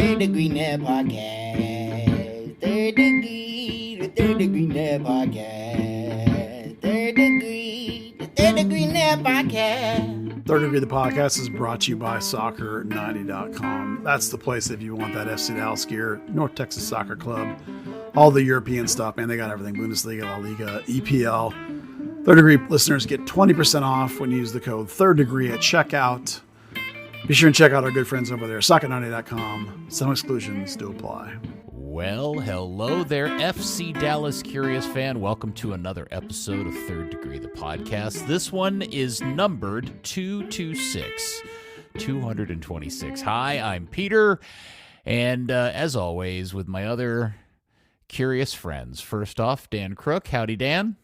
Third Degree Net Podcast. Third Degree, the Third Degree Net Podcast. Third Degree, the Third Degree Net Podcast. Third Degree, the podcast, is brought to you by Soccer90.com. That's the place if you want that FC Dallas gear, North Texas Soccer Club, all the European stuff, man. They got everything. Bundesliga, La Liga, EPL. Third Degree listeners get 20% off when you use the code Third Degree at checkout. Be sure and check out our good friends over there, Soccer90.com. Some exclusions do apply. Well, hello there, FC Dallas Curious fan. Welcome to another episode of Third Degree, the podcast. This one is numbered 226. Hi, I'm Peter, and as always, with my other curious friends. First off, Dan Crooke. Howdy, Dan.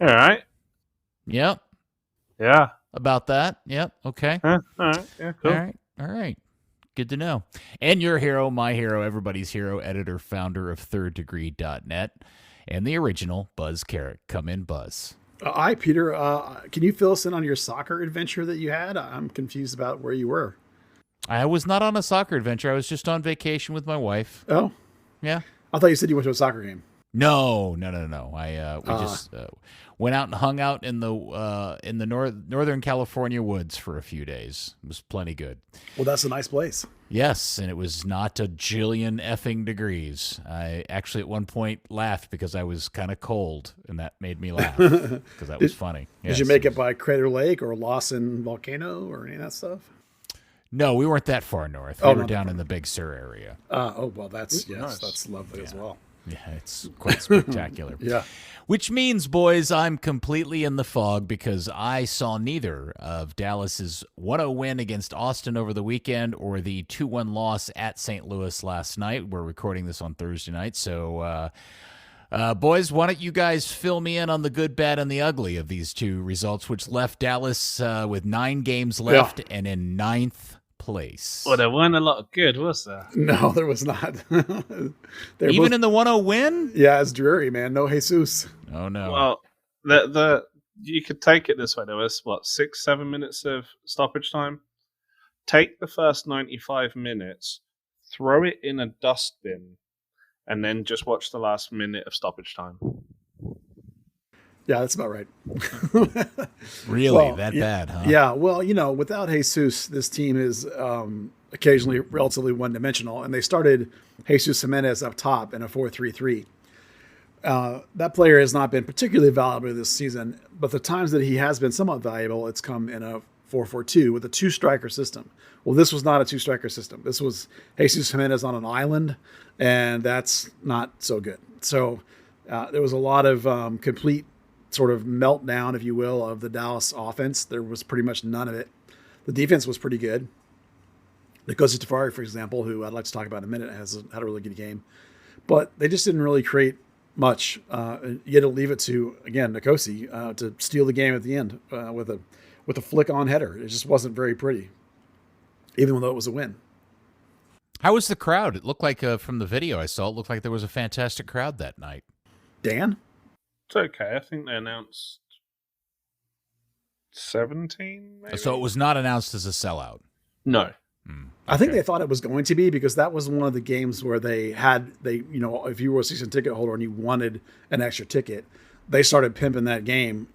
All right. Yep. Yeah. About that. Yep. Okay. All right. Yeah, cool. All right. Good to know. And your hero, my hero, everybody's hero, editor, founder of thirddegree.net, and the original Buzz Carrick. Come in, Buzz. Hi, Peter. Can you fill us in on your soccer adventure that you had? I'm confused about where you were. I was not on a soccer adventure. I was just on vacation with my wife. Oh? Yeah. I thought you said you went to a soccer game. No. We just went out and hung out in the Northern California woods for a few days. It was plenty good. Well, that's a nice place. Yes, and it was not a jillion effing degrees. I actually at one point laughed because I was kind of cold, and that made me laugh because that was funny. Did you make it by Crater Lake or Lawson Volcano or any of that stuff? No, we weren't that far north. We were down in the Big Sur area. Well, that's nice. That's lovely as well. Yeah, it's quite spectacular. Yeah. Which means, boys, I'm completely in the fog because I saw neither of Dallas's 1-0 win against Austin over the weekend or the 2-1 loss at St. Louis last night. We're recording this on Thursday night. So, boys, why don't you guys fill me in on the good, bad, and the ugly of these two results, which left Dallas with 9 games left and in 9th place. Well, there weren't a lot of good, was there? No, there was not. Even in the 1-0 win? Yeah, it's dreary, man. No Jesus. Oh, no. Well, the you could take it this way. There was, 6-7 minutes of stoppage time? Take the first 95 minutes, throw it in a dustbin, and then just watch the last minute of stoppage time. Yeah, that's about right. Really? Bad, huh? Yeah, well, without Jesus, this team is occasionally relatively one-dimensional, and they started Jesus Jimenez up top in a 4-3-3. That player has not been particularly valuable this season, but the times that he has been somewhat valuable, it's come in a 4-4-2 with a 2-striker system. Well, this was not a 2-striker system. This was Jesus Jimenez on an island, and that's not so good. So there was a lot of complete sort of meltdown, if you will, of the Dallas offense. There was pretty much none of it. The defense was pretty good. Nkosi Tafari, for example, who I'd like to talk about in a minute, had a really good game. But they just didn't really create much. You had to leave it to, again, Nkosi to steal the game at the end with a flick-on header. It just wasn't very pretty, even though it was a win. How was the crowd? It looked like, from the video I saw, it looked like there was a fantastic crowd that night. Dan? It's okay. I think they announced 17, maybe? So it was not announced as a sellout? No. I think they thought it was going to be because that was one of the games where if you were a season ticket holder and you wanted an extra ticket, they started pimping that game,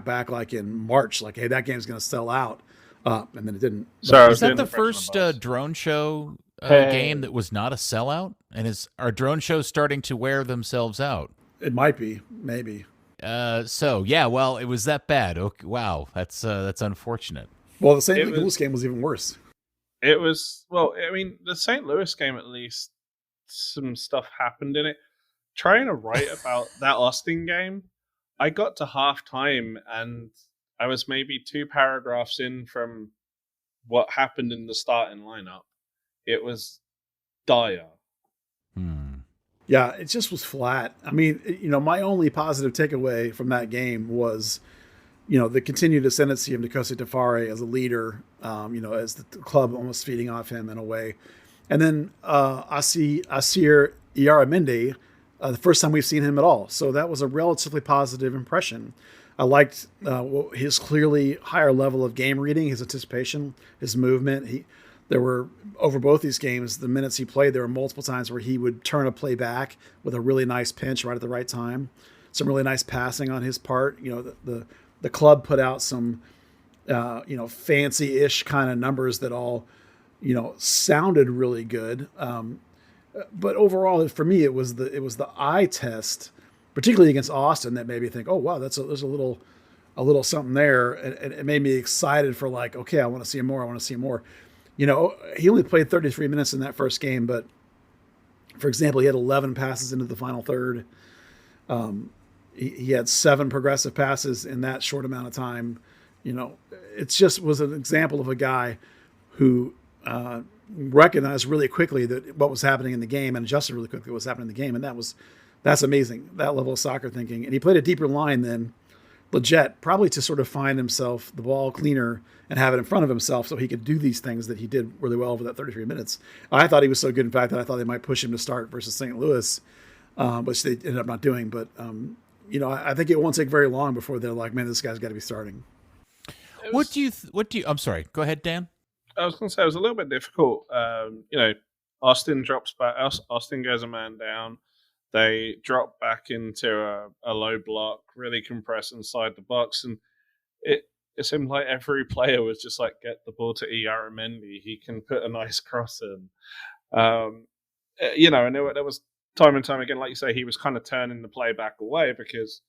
back like in March, like, hey, that game's going to sell out. And then it didn't. So is that the first drone show game that was not a sellout? And are drone shows starting to wear themselves out? It might be, maybe. Well, it was that bad. Okay, wow, that's unfortunate. Well, the St. Louis game was even worse. It was, the St. Louis game, at least, some stuff happened in it. Trying to write about that Austin game, I got to halftime and I was maybe 2 paragraphs in from what happened in the starting lineup. It was dire. Yeah, it just was flat. I mean, my only positive takeaway from that game was, the continued ascendancy of Nkosi Tafari as a leader, as the club almost feeding off him in a way. And then Asir Illarramendi, the first time we've seen him at all. So that was a relatively positive impression. I liked his clearly higher level of game reading, his anticipation, his movement. there were, over both these games, the minutes he played, there were multiple times where he would turn a play back with a really nice pinch right at the right time. Some really nice passing on his part. The club put out some, fancy-ish kind of numbers that all, sounded really good. But overall, for me, it was the eye test, particularly against Austin, that made me think, oh wow, there's a little something there, and it made me excited for like, okay, I want to see more. I want to see more. He only played 33 minutes in that first game, but for example, he had 11 passes into the final third. He had 7 progressive passes in that short amount of time. It just was an example of a guy who recognized really quickly that what was happening in the game and adjusted really quickly what was happening in the game. And that's amazing, that level of soccer thinking. And he played a deeper line than Lletget, probably to sort of find himself the ball cleaner and have it in front of himself so he could do these things that he did really well over that 33 minutes. I thought he was so good, in fact, that I thought they might push him to start versus St. Louis, which they ended up not doing. But, I think it won't take very long before they're like, man, this guy's got to be starting. What do you I'm sorry, go ahead, Dan. I was going to say it was a little bit difficult. Austin drops back. Austin goes a man down. They drop back into a low block, really compress inside the box, and it seemed like every player was just like, get the ball to Illarramendi. He can put a nice cross in. And there was time and time again, like you say, he was kind of turning the play back away because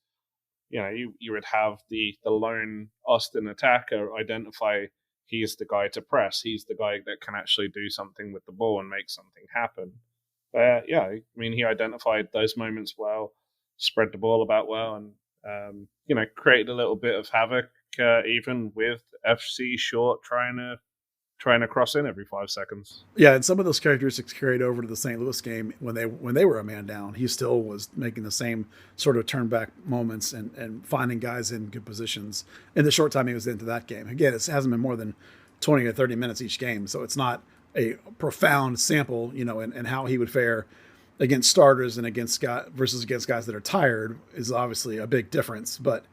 you would have the lone Austin attacker identify he's the guy to press. He's the guy that can actually do something with the ball and make something happen. He identified those moments well, spread the ball about well, and created a little bit of havoc, even with FC short trying to cross in every 5 seconds. Yeah, and some of those characteristics carried over to the St. Louis game when they were a man down. He still was making the same sort of turn back moments and finding guys in good positions in the short time he was into that game. Again, it hasn't been more than 20 or 30 minutes each game, so it's not a profound sample, and how he would fare against starters and against guys that are tired is obviously a big difference. But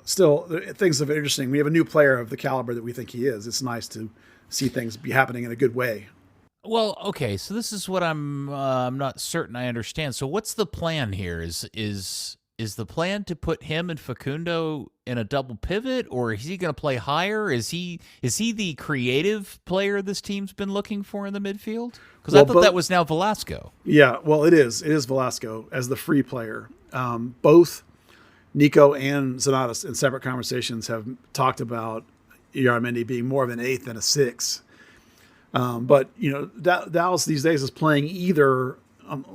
still, things are interesting. We have a new player of the caliber that we think he is. It's nice to see things be happening in a good way. Well, okay, so this is what I'm not certain I understand. So what's the plan here? Is the plan to put him and Facundo in a double pivot, or is he going to play higher? Is he the creative player this team's been looking for in the midfield? Because I thought that was now Velasco. Yeah, well, it is. It is Velasco as the free player. Both Nico and Zanatas in separate conversations have talked about Illarramendi being more of an 8 than a 6. But Dallas these days is playing either in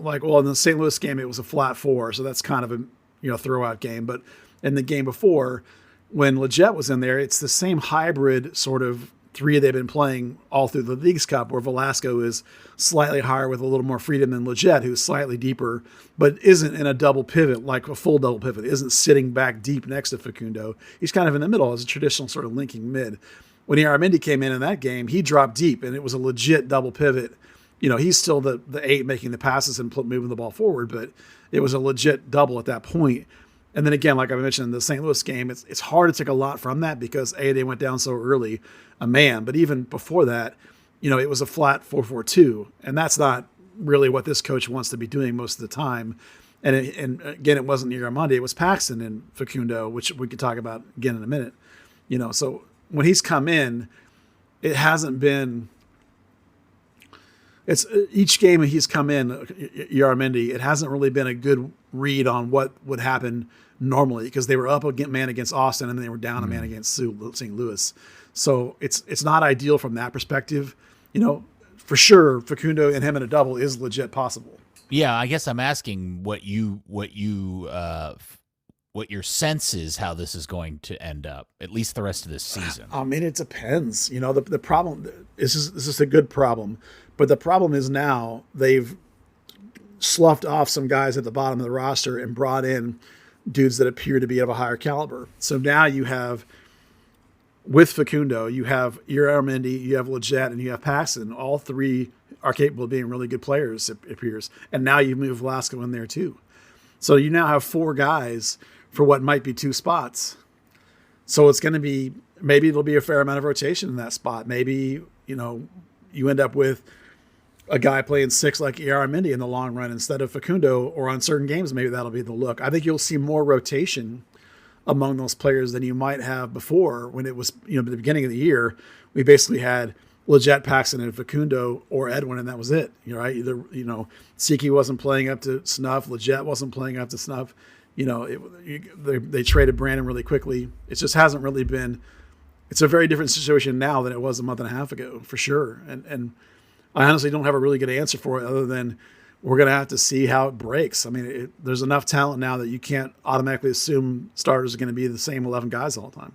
the St. Louis game it was a flat 4, so that's kind of a throwout game. But in the game before, when Lletget was in there, it's the same hybrid sort of 3 they've been playing all through the Leagues Cup, where Velasco is slightly higher with a little more freedom than Lletget, who's slightly deeper, but isn't in a double pivot, like a full double pivot, isn't sitting back deep next to Facundo. He's kind of in the middle as a traditional sort of linking mid. When Illarramendi came in that game, he dropped deep, and it was a legit double pivot. He's still the 8 making the passes and moving the ball forward, but it was a legit double at that point. And then again, like I mentioned in the St. Louis game, it's hard to take a lot from that because they went down so early, a man. But even before that, it was a flat 4-4-2, and that's not really what this coach wants to be doing most of the time. And again, it wasn't Illarramendi, it was Paxton and Facundo, which we could talk about again in a minute. So when he's come in, it hasn't been. It's each game he's come in, Illarramendi, it hasn't really been a good read on what would happen normally because they were up a man against Austin and then they were down a man against St. Louis. So it's not ideal from that perspective. For sure, Facundo and him in a double is legit possible. Yeah, I guess I'm asking what your sense is how this is going to end up, at least the rest of this season. I mean, it depends. The problem this is a good problem, but the problem is now they've sloughed off some guys at the bottom of the roster and brought in dudes that appear to be of a higher caliber. So now you have, with Facundo, you have Illarramendi, you have Lletget, and you have Paxton. All 3 are capable of being really good players, it appears. And now you move Velasco in there too. So you now have 4 guys for what might be 2 spots. So it's going to be, maybe it'll be a fair amount of rotation in that spot. Maybe, you end up with a guy playing 6 like Illarramendi in the long run instead of Facundo, or on certain games, maybe that'll be the look. I think you'll see more rotation among those players than you might have before when it was, at the beginning of the year, we basically had Lletget, Paxton, and Facundo or Edwin, and that was it. Right? Either, Siki wasn't playing up to snuff, Lletget wasn't playing up to snuff. They traded Brandon really quickly. It just hasn't really been. It's a very different situation now than it was a month and a half ago, for sure. And I honestly don't have a really good answer for it other than we're going to have to see how it breaks. I mean, there's enough talent now that you can't automatically assume starters are going to be the same 11 guys all the time.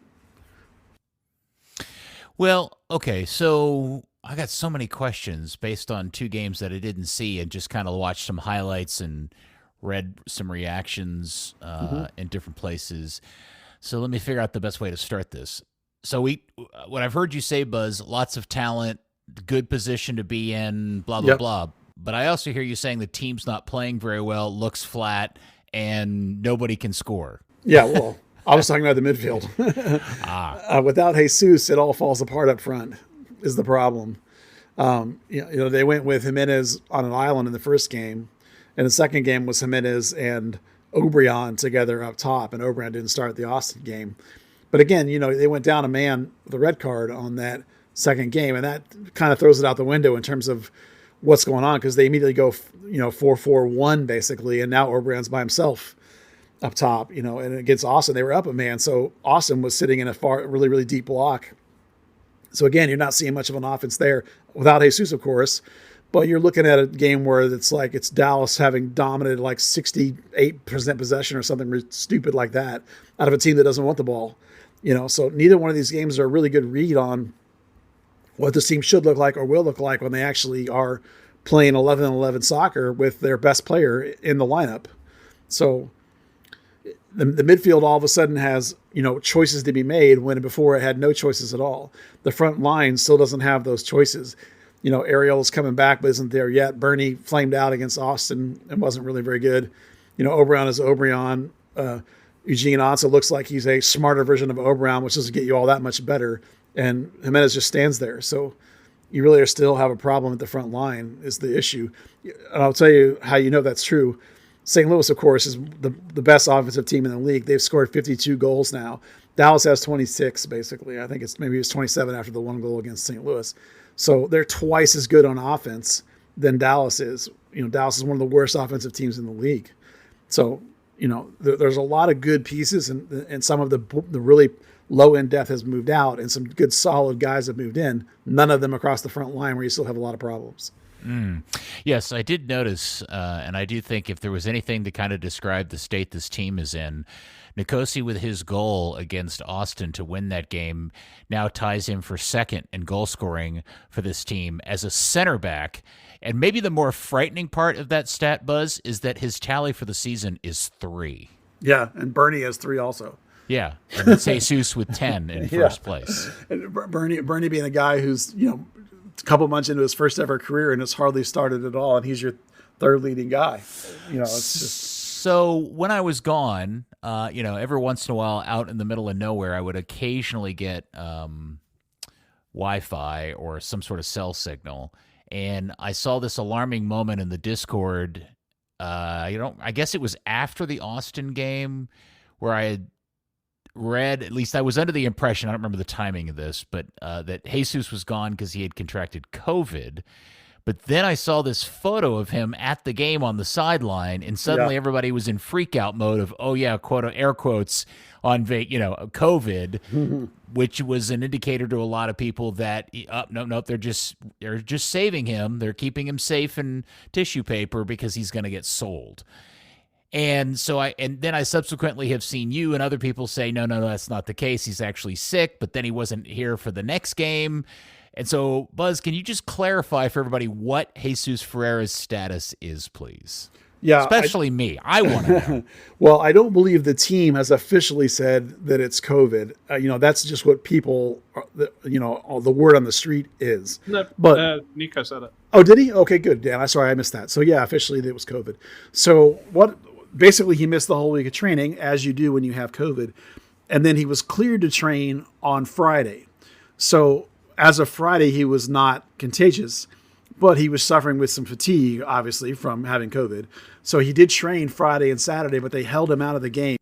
Well, okay, so I got so many questions based on 2 games that I didn't see and just kind of watched some highlights and read some reactions in different places. So let me figure out the best way to start this. So what I've heard you say, Buzz, lots of talent, good position to be in, blah, blah, blah. But I also hear you saying the team's not playing very well, looks flat, and nobody can score. Yeah, well, I was talking about the midfield. Without Jesus, it all falls apart up front is the problem. They went with Jimenez on an island in the first game, and the second game was Jimenez and Obrian together up top, and Obrian didn't start the Austin game. But again, they went down a man with a red card on that second game, and that kind of throws it out the window in terms of what's going on, because they immediately go 4-4-1 basically, and now Obrian's by himself up top, and against Austin they were up a man, so Austin was sitting in a really, really deep block. So again, you're not seeing much of an offense there without Jesus, of course, but you're looking at a game where it's Dallas having dominated like 68% possession or something stupid like that out of a team that doesn't want the ball. So neither one of these games are a really good read on what this team should look like or will look like when they actually are playing 11-on-11 soccer with their best player in the lineup. So the midfield all of a sudden has, choices to be made when before it had no choices at all. The front line still doesn't have those choices. Ariel is coming back but isn't there yet. Bernie flamed out against Austin and wasn't really very good. Obrian is Obrian. Eugene Ansa looks like he's a smarter version of Obrian, which doesn't get you all that much better. And Jimenez just stands there. So you really still have a problem at the front line is the issue. And I'll tell you how that's true. St. Louis, of course, is the best offensive team in the league. They've scored 52 goals now. Dallas has 26, basically. I think it's 27 after the 1 goal against St. Louis. So they're twice as good on offense than Dallas is. Dallas is one of the worst offensive teams in the league. So, there's a lot of good pieces, and some of the really low-end depth has moved out, and some good solid guys have moved in. None of them across the front line where you still have a lot of problems. Yes, I did notice, and I do think if there was anything to kind of describe the state this team is in, Nkosi with his goal against Austin to win that game now ties him for second in goal scoring for this team as a center back. And maybe the more frightening part of that stat, Buzz, is that his tally for the season is 3. Yeah, and Bernie has 3 also. Yeah, and it's Jesus with 10 in first place. And Bernie being a guy who's, a couple months into his first ever career and has hardly started at all, and he's your third leading guy. It's just... So when I was gone, every once in a while out in the middle of nowhere, I would occasionally get Wi-Fi or some sort of cell signal. And I saw this alarming moment in the Discord. I guess it was after the Austin game where I had read, at least I was under the impression, I don't remember the timing of this, but that Jesus was gone because he had contracted COVID. But then I saw this photo of him at the game on the sideline, and suddenly everybody was in freak out mode of, oh yeah, quote, air quotes on, COVID, which was an indicator to a lot of people that, nope, they're just saving him. They're keeping him safe in tissue paper because he's going to get sold. And then I subsequently have seen you and other people say, no, that's not the case. He's actually sick, but then he wasn't here for the next game. And so, Buzz, can you just clarify for everybody what Jesus Ferreira's status is, please? Yeah, especially me. I want to know. Well, I don't believe the team has officially said that it's COVID. That's just what people, the word on the street is. No, but Nico said it. Oh, did he? Okay, good. Dan, I'm sorry I missed that. So yeah, officially it was COVID. So basically he missed the whole week of training, as you do when you have COVID, and then he was cleared to train on Friday. So as of Friday, he was not contagious, but he was suffering with some fatigue, obviously, from having COVID. So he did train Friday and Saturday, but they held him out of the game.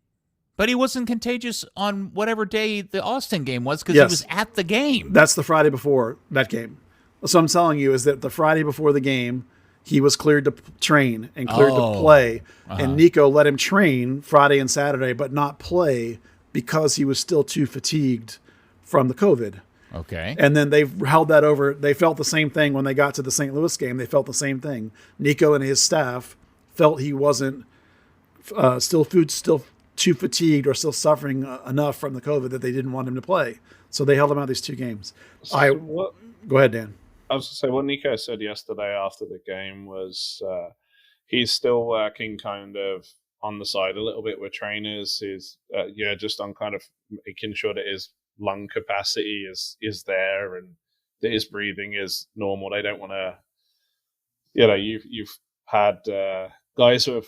But he wasn't contagious on whatever day the Austin game was because Yes. he was at the game. That's the Friday before that game. So I'm telling you is that the Friday before the game, he was cleared to train and cleared to play. And Nico let him train Friday and Saturday, but not play because he was still too fatigued from the COVID. Okay. And then they've held that over. They felt the same thing when they got to the St. Louis game. They felt the same thing. Nico and his staff felt he wasn't still too fatigued or still suffering enough from the COVID that they didn't want him to play. So they held him out these 2 games. Go ahead, Dan. I was going to say, what Nico said yesterday after the game was he's still working kind of on the side a little bit with trainers. He's just on kind of making sure that his lung capacity is there and that his breathing is normal. They don't want to, you've had guys who have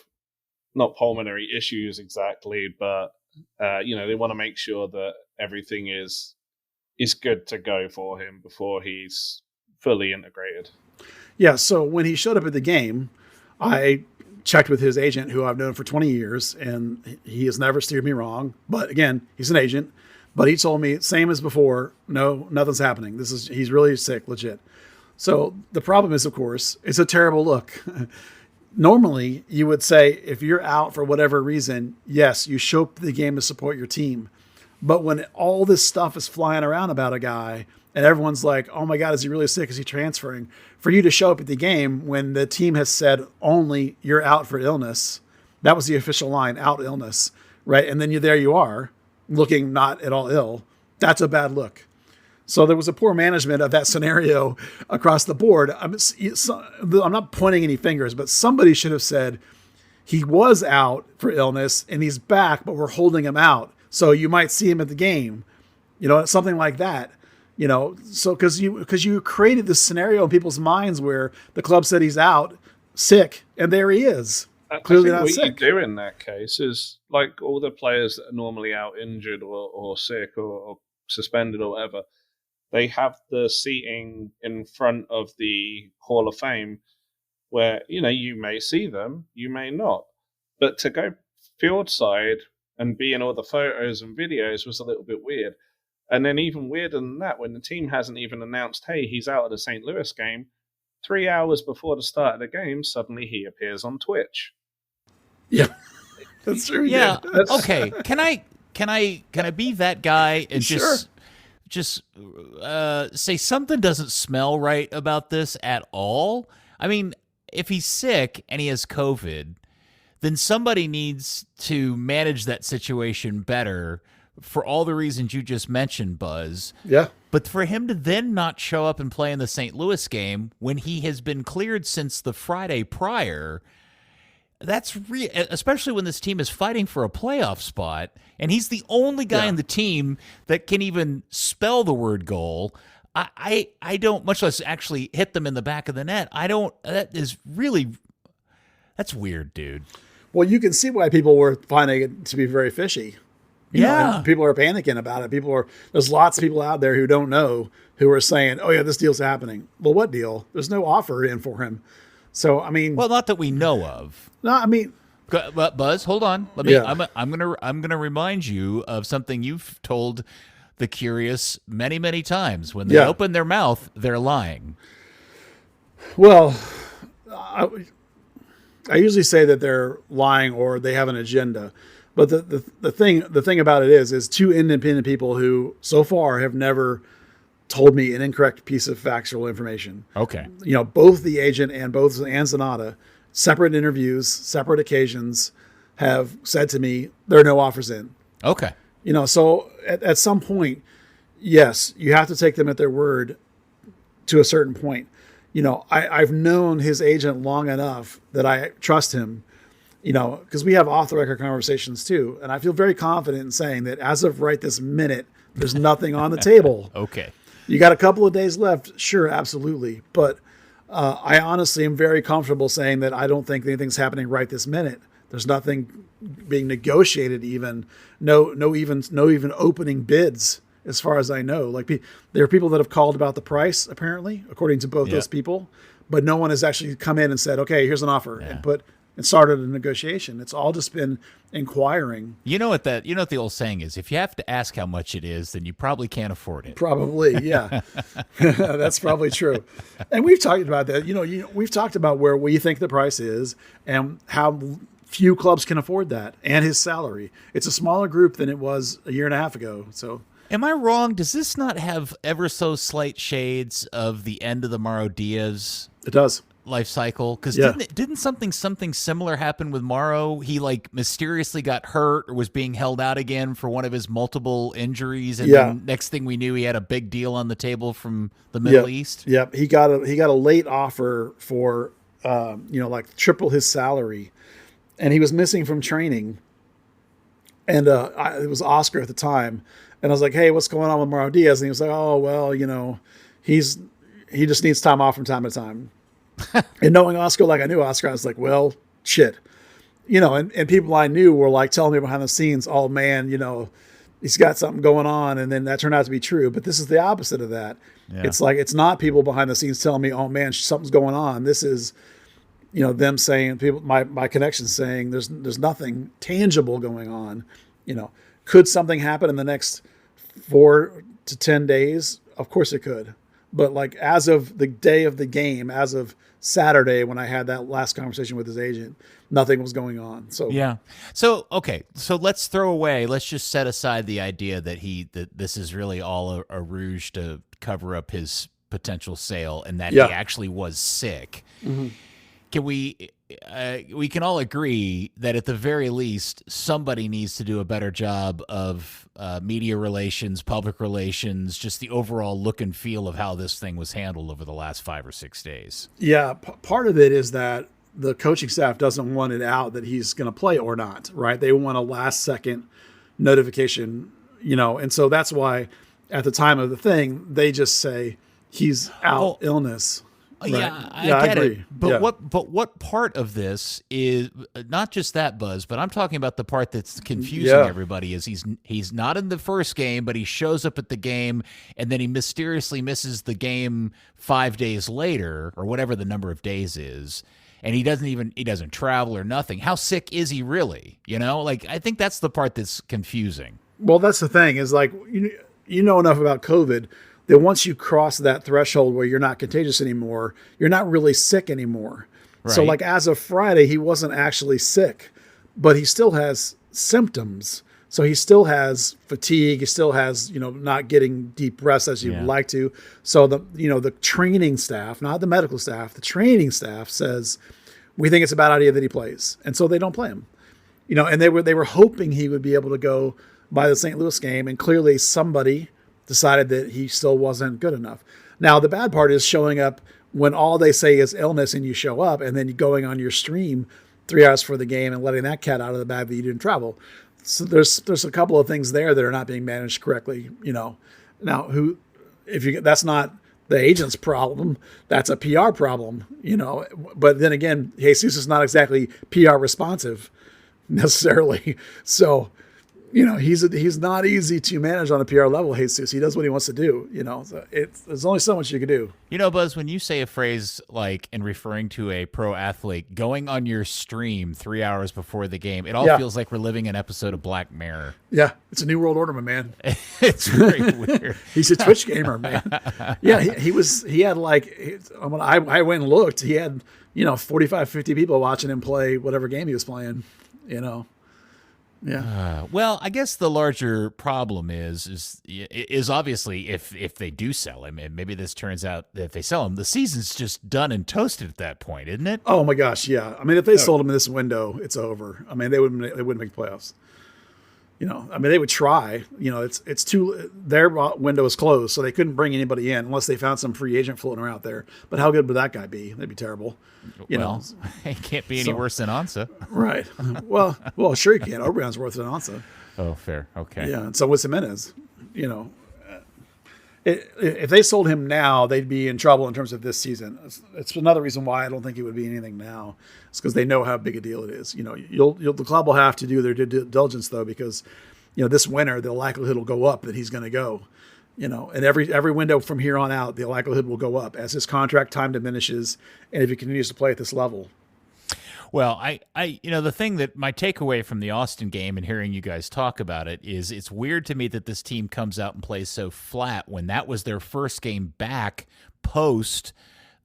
not pulmonary issues exactly, but they want to make sure that everything is good to go for him before he's fully integrated. Yeah, so when he showed up at the game, I checked with his agent, who I've known for 20 years, and he has never steered me wrong. But again, he's an agent. But he told me, same as before, no, nothing's happening. He's really sick, legit. So the problem is, of course, it's a terrible look. Normally, you would say, if you're out for whatever reason, yes, you show up to the game to support your team. But when all this stuff is flying around about a guy, and everyone's like, oh my God, is he really sick? Is he transferring? For you to show up at the game when the team has said only you're out for illness, that was the official line, out illness, right? And then there you are, looking not at all ill. That's a bad look. So there was a poor management of that scenario across the board. I'm not pointing any fingers, but somebody should have said he was out for illness and he's back, but we're holding him out. So you might see him at the game, something like that. So because you created this scenario in people's minds where the club said he's out sick, and there he is, clearly not sick. What you do in that case is, like all the players that are normally out injured or sick or suspended or whatever, they have the seating in front of the Hall of Fame where, you may see them, you may not. But to go field side and be in all the photos and videos was a little bit weird. And then even weirder than that, when the team hasn't even announced, hey, he's out of the St. Louis game, 3 hours before the start of the game, suddenly he appears on Twitch. Yeah, that's true. Yeah. Okay. Can I be that guy and Sure. just say something doesn't smell right about this at all? I mean, if he's sick and he has COVID, then somebody needs to manage that situation better for all the reasons you just mentioned, Buzz. Yeah. But for him to then not show up and play in the St. Louis game when he has been cleared since the Friday prior, that's especially when this team is fighting for a playoff spot, and he's the only guy in the team that can even spell the word goal. I don't, much less actually hit them in the back of the net. That's weird, dude. Well, you can see why people were finding it to be very fishy. You know, and people are panicking about it. There's lots of people out there who don't know, who are saying, oh yeah, this deal's happening. Well, what deal? There's no offer in for him. So, I mean, well, not that we know of. No, I mean, but Buzz, hold on. Let me. Yeah. I'm gonna remind you of something you've told the curious many, many times. When they open their mouth, they're lying. Well, I usually say that they're lying or they have an agenda. But the thing about it is 2 independent people who so far have never told me an incorrect piece of factual information. Okay. Both the agent and Zanata, separate interviews, separate occasions, have said to me, there are no offers in. Okay. So at some point, yes, you have to take them at their word to a certain point. I've known his agent long enough that I trust him, because we have off-the-record conversations too. And I feel very confident in saying that as of right this minute, there's nothing on the table. Okay. You got a couple of days left. Sure, absolutely. But I honestly am very comfortable saying that I don't think anything's happening right this minute. There's nothing being negotiated even. No even opening bids as far as I know. Like there are people that have called about the price, apparently, according to both those people, but no one has actually come in and said, okay, here's an offer and started a negotiation. It's all just been inquiring. You know what the old saying is, if you have to ask how much it is, then you probably can't afford it. Probably, yeah. That's probably true. And we've talked about that. We've talked about where we think the price is and how few clubs can afford that and his salary. It's a smaller group than it was a year and a half ago. So am I wrong? Does this not have ever so slight shades of the end of the Mauro Diaz? It does. Life cycle, because didn't something similar happen with Mauro? He mysteriously got hurt or was being held out again for one of his multiple injuries, and then next thing we knew, he had a big deal on the table from the Middle East. Yep, he got a late offer for triple his salary, and he was missing from training. And it was Oscar at the time, and I was like, "Hey, what's going on with Mauro Diaz?" And he was like, "Oh, well, he just needs time off from time to time." And knowing Oscar like I knew Oscar, I was like, well, shit. And people I knew were telling me behind the scenes, oh man, he's got something going on. And then that turned out to be true. But this is the opposite of that. Yeah. It's not people behind the scenes telling me, oh man, something's going on. This is, them saying, people, my connections saying there's nothing tangible going on. Could something happen in the next 4 to 10 days? Of course it could. But as of the day of the game, as of Saturday, when I had that last conversation with his agent, nothing was going on. So yeah. So okay. So let's just set aside the idea that this is really all a ruse to cover up his potential sale, and that he actually was sick. Mm-hmm. We can all agree that at the very least, somebody needs to do a better job of media relations, public relations, just the overall look and feel of how this thing was handled over the last 5 or 6 days. Yeah, part of it is that the coaching staff doesn't want it out that he's going to play or not, right? They want a last-second notification, and so that's why at the time of the thing, they just say he's out, illness. Right. Yeah, I get it. But what part of this is not just that, Buzz, but I'm talking about the part that's confusing everybody is he's not in the first game, but he shows up at the game and then he mysteriously misses the game 5 days later or whatever the number of days is. And he doesn't travel or nothing. How sick is he really? I think that's the part that's confusing. Well, that's the thing is you know enough about COVID that once you cross that threshold where you're not contagious anymore, you're not really sick anymore. Right. So as of Friday, he wasn't actually sick, but he still has symptoms. So he still has fatigue. He still has, not getting deep rest as you'd like to. So the training staff, not the medical staff, the training staff says, we think it's a bad idea that he plays. And so they don't play him, and they were hoping he would be able to go by the St. Louis game. And clearly somebody decided that he still wasn't good enough. Now, the bad part is showing up when all they say is illness and you show up and then going on your stream 3 hours for the game and letting that cat out of the bag that you didn't travel. So there's a couple of things there that are not being managed correctly, Now, that's not the agent's problem, that's a PR problem, But then again, Jesus is not exactly PR responsive necessarily. So he's not easy to manage on a PR level, Jesus. He does what he wants to do, So there's only so much you can do. Buzz, when you say a phrase in referring to a pro athlete going on your stream 3 hours before the game, it all feels like we're living an episode of Black Mirror. Yeah, it's a new world order, my man. It's very weird. He's a Twitch gamer, man. Yeah, he had when I went and looked, he had 45, 50 people watching him play whatever game he was playing, Yeah. Well, I guess the larger problem is obviously if they do sell him, and maybe this turns out that if they sell him, the season's just done and toasted at that point, isn't it? Oh my gosh, yeah. I mean, if they sold him in this window, it's over. I mean, they wouldn't make the playoffs. They would try. It's too. Their window is closed, so they couldn't bring anybody in unless they found some free agent floating around there. But how good would that guy be? That'd be terrible. It can't be any worse than Ansa. Right. Well, sure you can. Oberon's worse than Ansa. Oh, fair. Okay. Yeah, and so was Jimenez. If they sold him now, they'd be in trouble in terms of this season. It's another reason why I don't think it would be anything now. It's because they know how big a deal it is. The club will have to do their due diligence though, because this winter, the likelihood will go up that he's going to go. And every window from here on out, the likelihood will go up as his contract time diminishes, and if he continues to play at this level. Well, the thing that my takeaway from the Austin game and hearing you guys talk about it is it's weird to me that this team comes out and plays so flat when that was their first game back post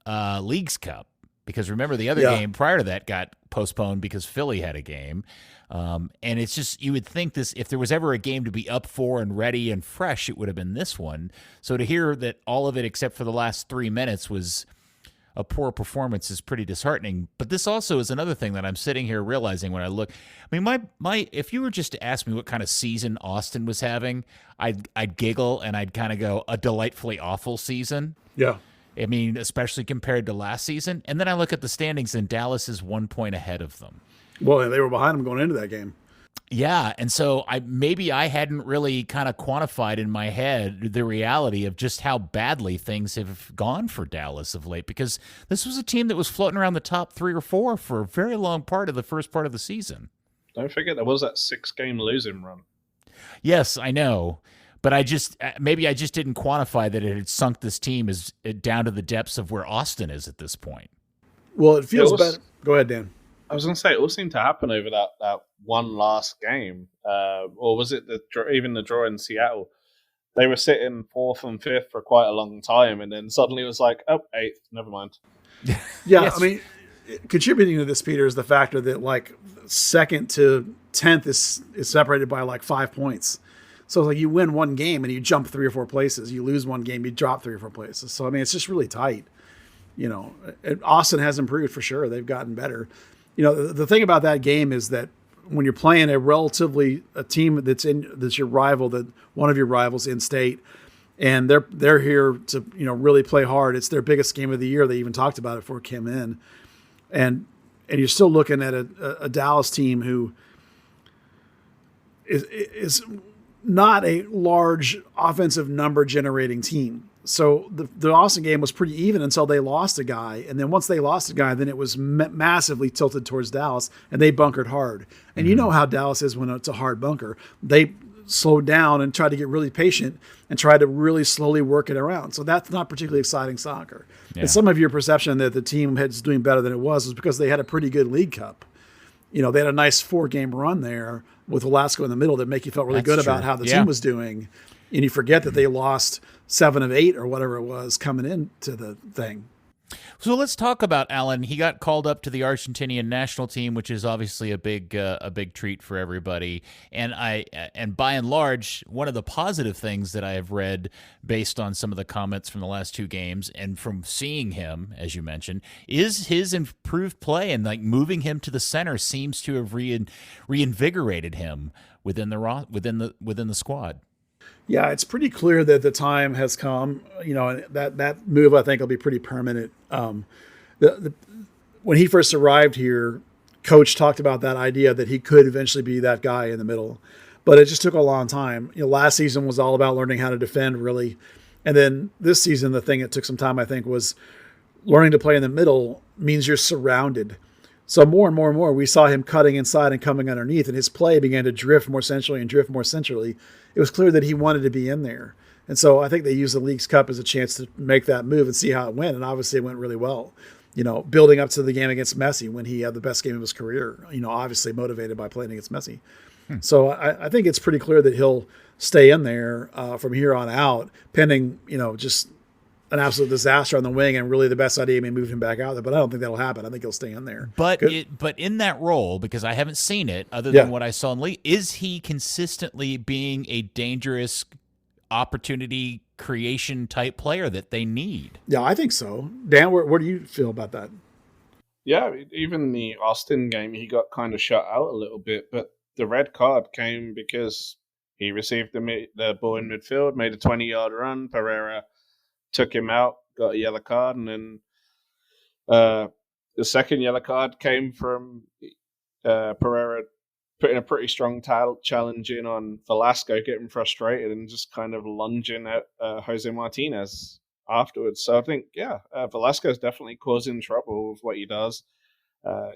Leagues Cup. Because remember, the other game prior to that got postponed because Philly had a game. And it's just, you would think this, if there was ever a game to be up for and ready and fresh, it would have been this one. So to hear that all of it, except for the last 3 minutes, was a poor performance is pretty disheartening. But this also is another thing that I'm sitting here realizing when I look. I mean, my if you were just to ask me what kind of season Austin was having, I'd giggle and I'd kind of go, a delightfully awful season. Yeah. I mean, especially compared to last season. And then I look at the standings and Dallas is 1 point ahead of them. Well, they were behind them going into that game. Yeah, and so I hadn't really kind of quantified in my head the reality of just how badly things have gone for Dallas of late, because this was a team that was floating around the top 3 or 4 for a very long part of the first part of the season. Don't forget there was that 6-game losing run. Yes, I know, but I just didn't quantify that it had sunk this team down to the depths of where Austin is at this point. Well, it feels better. Go ahead, Dan. I was going to say, it all seemed to happen over that one last game. Or was it even the draw in Seattle? They were sitting 4th and 5th for quite a long time, and then suddenly it was like, 8th, never mind. Yeah, Yes. I mean, contributing to this, Peter, is the factor that, 2nd to 10th is separated by, 5 points. So, you win one game and you jump 3 or 4 places. You lose one game, you drop 3 or 4 places. So, I mean, it's just really tight. Austin has improved for sure. They've gotten better. The thing about that game is that when you're playing a team that's your rival, that one of your rivals in state, and they're here to really play hard. It's their biggest game of the year. They even talked about it before it came in, and you're still looking at a Dallas team who is not a large offensive number generating team. So the Austin game was pretty even until they lost a guy. And then once they lost a guy, then it was massively tilted towards Dallas, and they bunkered hard. And you know how Dallas is when it's a hard bunker. They slowed down and tried to get really patient and tried to really slowly work it around. So that's not particularly exciting soccer. Yeah. And some of your perception that the team was doing better than it was because they had a pretty good League Cup. They had a nice 4-game run there with Velasco in the middle that make you feel really good about how the team was doing. And you forget that they lost 7 of 8 or whatever it was coming into the thing. So let's talk about Alan. He got called up to the Argentinian national team, which is obviously a big treat for everybody. And by and large, one of the positive things that I have read based on some of the comments from the last 2 games and from seeing him, as you mentioned, is his improved play, and moving him to the center seems to have reinvigorated him within the squad. Yeah, it's pretty clear that the time has come. That move I think will be pretty permanent. When he first arrived here, Coach talked about that idea that he could eventually be that guy in the middle, but it just took a long time. Last season was all about learning how to defend, really, and then this season the thing that took some time I think was learning to play in the middle means you're surrounded. So more and more, we saw him cutting inside and coming underneath, and his play began to drift more centrally. It was clear that he wanted to be in there. And so I think they used the Leagues Cup as a chance to make that move and see how it went. And obviously it went really well, building up to the game against Messi when he had the best game of his career, obviously motivated by playing against Messi. So I think it's pretty clear that he'll stay in there from here on out, pending, just an absolute disaster on the wing, and really the best idea may move him back out there, but I don't think that'll happen. I think he'll stay in there. But in that role, because I haven't seen it other than what I saw in League, is he consistently being a dangerous opportunity creation type player that they need? Yeah, I think so. Dan, where do you feel about that? Yeah, even the Austin game, he got kind of shut out a little bit, but the red card came because he received the ball in midfield, made a 20-yard run. Ferreira took him out, got a yellow card, and then the second yellow card came from Pereira putting a pretty strong challenge in on Velasco, getting frustrated and just kind of lunging at Jose Martinez afterwards. So I think, Velasco is definitely causing trouble with what he does.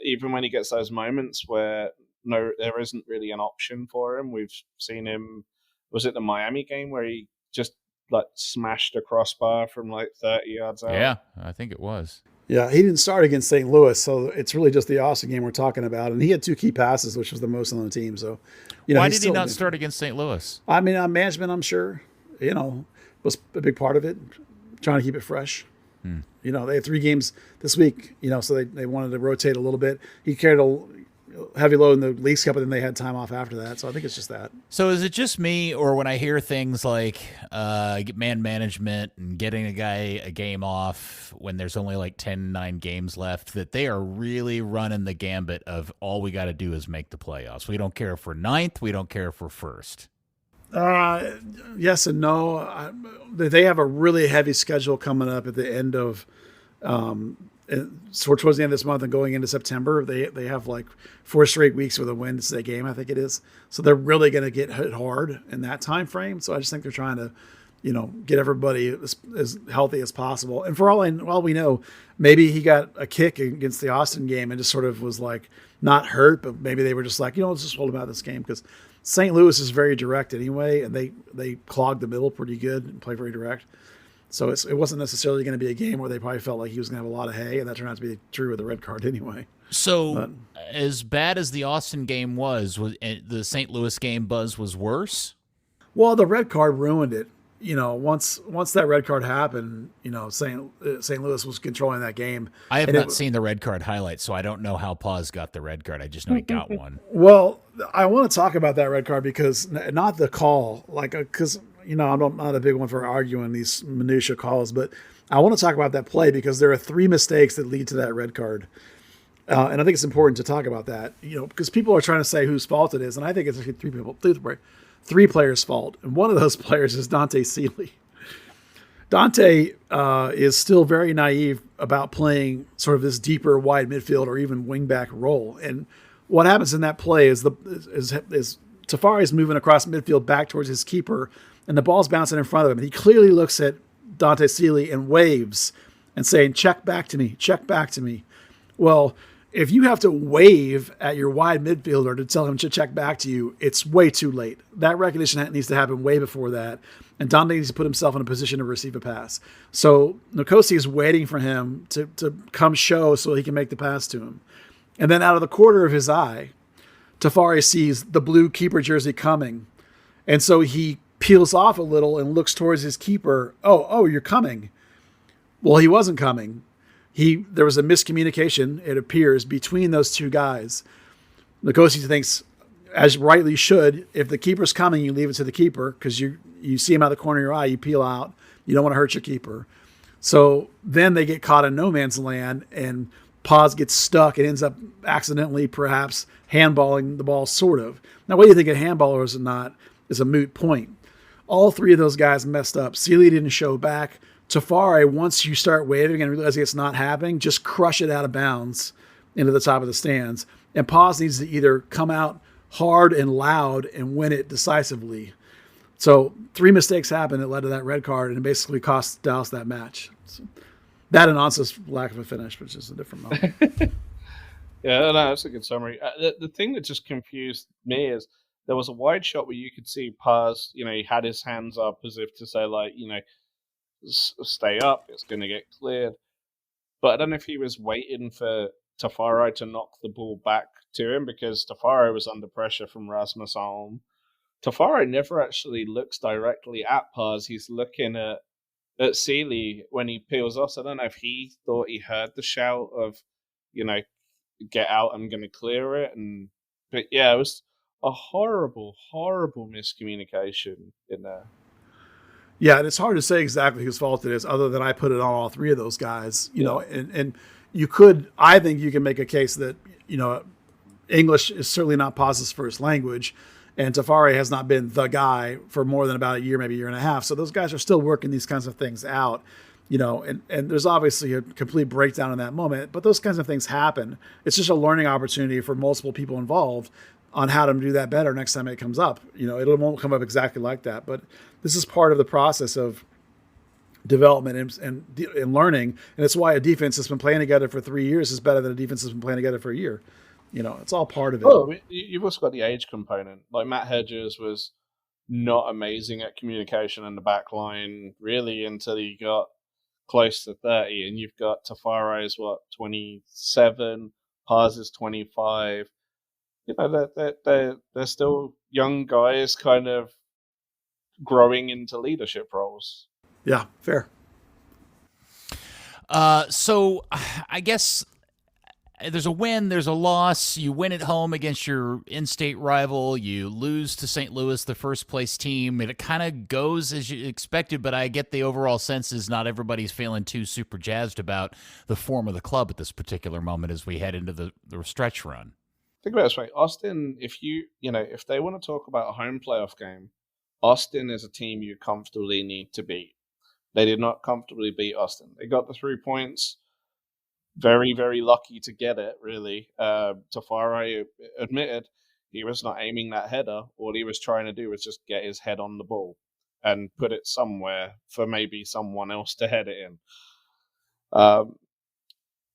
Even when he gets those moments where there isn't really an option for him. We've seen him. Was it the Miami game where he just like smashed a crossbar from like 30 yards out? Yeah, I think it was. Yeah, he didn't start against St. Louis, so it's really just the Austin game we're talking about. And he had 2 key passes, which was the most on the team. So, why did he not start against St. Louis? I mean, management, I'm sure, was a big part of it, trying to keep it fresh. They had 3 games this week, so they wanted to rotate a little bit. He carried a heavy load in the Leagues Cup, and then they had time off after that. So I think it's just that. So is it just me, or when I hear things like man management and getting a guy a game off when there's only like 10-9 games left, that they are really running the gambit of all we got to do is make the playoffs? We don't care if we're 9th. We don't care if we're 1st. Yes and no. They have a really heavy schedule coming up at the end of so towards the end of this month and going into September. They have like 4 straight weeks with a Wednesday game, I think it is. So they're really going to get hit hard in that time frame. So I just think they're trying to, get everybody as healthy as possible. And for all we know, maybe he got a kick against the Austin game and just sort of was like not hurt, but maybe they were just like, let's just hold him out of this game, because St. Louis is very direct anyway, and they clogged the middle pretty good and play very direct. So it wasn't necessarily going to be a game where they probably felt like he was going to have a lot of hay, and that turned out to be true with the red card anyway. So as bad as the Austin game was the St. Louis game buzz was worse? Well, the red card ruined it. Once that red card happened, St. Louis was controlling that game. I have not seen the red card highlights, so I don't know how Paz got the red card. I just know he got one. Well, I want to talk about that red card because not the call, because I'm not a big one for arguing these minutia calls, but I want to talk about that play because there are 3 mistakes that lead to that red card. And I think it's important to talk about that, because people are trying to say whose fault it is. And I think it's actually 3 players' fault. And one of those players is Dante Seeley. Dante is still very naive about playing sort of this deeper wide midfield or even wingback role. And what happens in that play is Tafari is moving across midfield back towards his keeper, and the ball's bouncing in front of him. And he clearly looks at Dante Seeley and waves and saying, check back to me, check back to me. Well, if you have to wave at your wide midfielder to tell him to check back to you, it's way too late. That recognition needs to happen way before that. And Dante needs to put himself in a position to receive a pass. So Nkosi is waiting for him to come show so he can make the pass to him. And then out of the corner of his eye, Tafari sees the blue keeper jersey coming. And so he peels off a little and looks towards his keeper. Oh, you're coming. Well, he wasn't coming. There was a miscommunication, it appears, between those 2 guys. Nkosi thinks, as rightly should, if the keeper's coming, you leave it to the keeper because you see him out of the corner of your eye, you peel out. You don't want to hurt your keeper. So then they get caught in no man's land, and Paz gets stuck and ends up accidentally, perhaps, handballing the ball, sort of. Now, whether you think a handball or is not is a moot point. All 3 of those guys messed up. Seeley didn't show back. Tafari, once you start waving and realizing it's not happening, just crush it out of bounds into the top of the stands. And Paz needs to either come out hard and loud and win it decisively. So 3 mistakes happened that led to that red card, and it basically cost Dallas that match. So that and Ansa's lack of a finish, which is a different moment. Yeah, no, that's a good summary. The thing that just confused me is there was a wide shot where you could see Paz, he had his hands up as if to say, like, stay up, it's going to get cleared. But I don't know if he was waiting for Tafari to knock the ball back to him, because Tafari was under pressure from Rasmus Alm. Tafari never actually looks directly at Paz. He's looking at Seeley when he peels off. So I don't know if he thought he heard the shout of, get out, I'm going to clear it. But yeah, it was a horrible, horrible miscommunication in there. Yeah, and it's hard to say exactly whose fault it is, other than I put it on all 3 of those guys. And I think you can make a case that English is certainly not Paz's first language, and Tafari has not been the guy for more than about a year, maybe a year and a half. So those guys are still working these kinds of things out. And there's obviously a complete breakdown in that moment, but those kinds of things happen. It's just a learning opportunity for multiple people involved on how to do that better next time it comes up. It won't come up exactly like that, but this is part of the process of development and learning. And it's why a defense that's been playing together for 3 years is better than a defense that's been playing together for a year. It's all part of it. Oh, you've also got the age component. Like Matt Hedges was not amazing at communication in the back line, really, until he got close to 30. And you've got Tafari's, 27, Paz is 25. They're still young guys kind of growing into leadership roles. Yeah, fair. So I guess there's a win, there's a loss. You win at home against your in-state rival. You lose to St. Louis, the first-place team. It kind of goes as you expected, but I get the overall sense is not everybody's feeling too super jazzed about the form of the club at this particular moment as we head into the stretch run. Think about it this way. Austin, if they want to talk about a home playoff game, Austin is a team you comfortably need to beat. They did not comfortably beat Austin. They got the 3 points. Very, very lucky to get it, really. Tafari admitted he was not aiming that header. All he was trying to do was just get his head on the ball and put it somewhere for maybe someone else to head it in.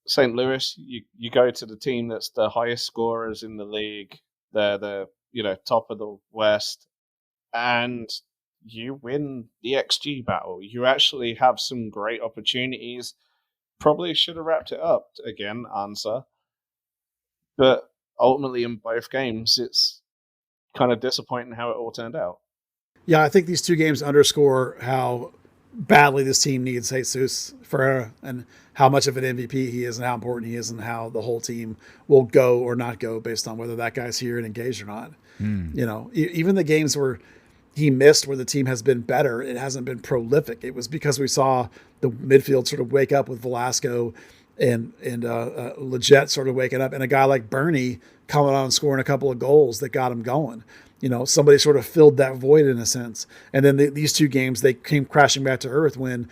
St. Louis, you go to the team that's the highest scorers in the league. They're the top of the West, and you win the XG battle. You actually have some great opportunities. Probably should have wrapped it up again, answer. But ultimately in both games, it's kind of disappointing how it all turned out. Yeah, I think these two games underscore how badly this team needs Jesus Ferreira and how much of an MVP he is and how important he is and how the whole team will go or not go based on whether that guy's here and engaged or not. Even the games where he missed where the team has been better, it hasn't been prolific. It was because we saw the midfield sort of wake up with Velasco and Leggett sort of waking up, and a guy like Bernie coming on and scoring a couple of goals that got him going. Somebody sort of filled that void in a sense. And then these two games, they came crashing back to earth when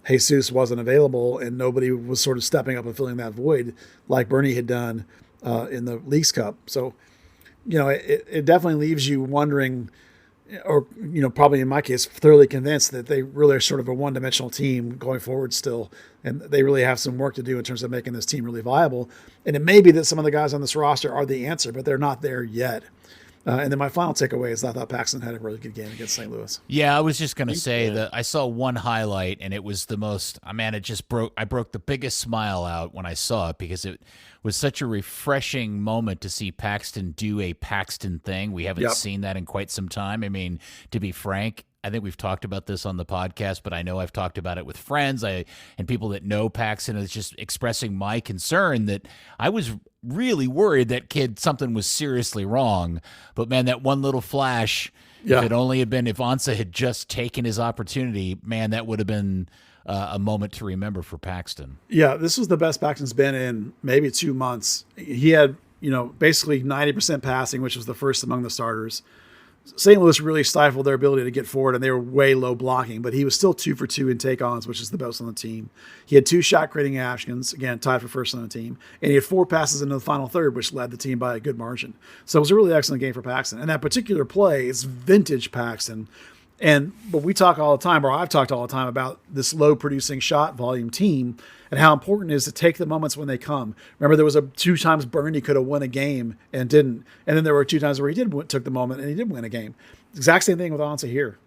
Jesus wasn't available and nobody was sort of stepping up and filling that void like Bernie had done in the Leagues Cup. So, it definitely leaves you wondering, or probably in my case, thoroughly convinced that they really are sort of a one-dimensional team going forward still, and they really have some work to do in terms of making this team really viable. And it may be that some of the guys on this roster are the answer, but they're not there yet. And then my final takeaway is I thought Paxton had a really good game against St. Louis. Yeah, I was just going to say that I saw one highlight, and it was the most, it just I broke the biggest smile out when I saw it because it was such a refreshing moment to see Paxton do a Paxton thing. We haven't seen that in quite some time. I mean, to be frank, I think we've talked about this on the podcast, but I know I've talked about it with friends and people that know Paxton. Is just expressing my concern that I was really worried that something was seriously wrong. But man, that one little flash, if it only had been if Ansa had just taken his opportunity, man, that would have been a moment to remember for Paxton. Yeah, this was the best Paxton's been in maybe 2 months. He had, basically 90% passing, which was the first among the starters. St. Louis really stifled their ability to get forward, and they were way low blocking, but he was still 2 for 2 in take-ons, which is the best on the team. He had 2 shot-creating actions, again, tied for first on the team, and he had 4 passes into the final third, which led the team by a good margin. So it was a really excellent game for Paxton. And that particular play is vintage Paxton. But we talk all the time, or I've talked all the time about this low-producing shot volume team and how important it is to take the moments when they come. Remember, there was 2 times Bernie could have won a game and didn't. And then there were 2 times where he took the moment and he did win a game. Exact same thing with Ansa here.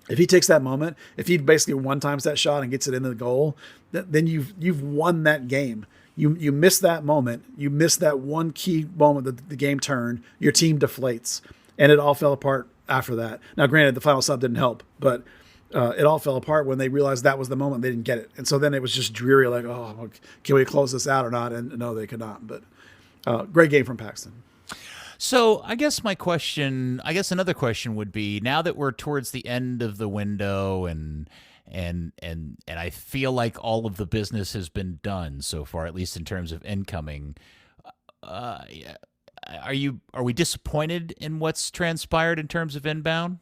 If he takes that moment, if he basically one-times that shot and gets it into the goal, then you've won that game. You miss that moment. You miss that one key moment that the game turned. Your team deflates. And it all fell apart after that. Now, granted, the final sub didn't help, but it all fell apart when they realized that was the moment. They didn't get it. And so then it was just dreary, like, oh, can we close this out or not? And no, they could not. But great game from Paxton. So I guess another question would be, now that we're towards the end of the window and I feel like all of the business has been done so far, at least in terms of incoming, are we disappointed in what's transpired in terms of inbound?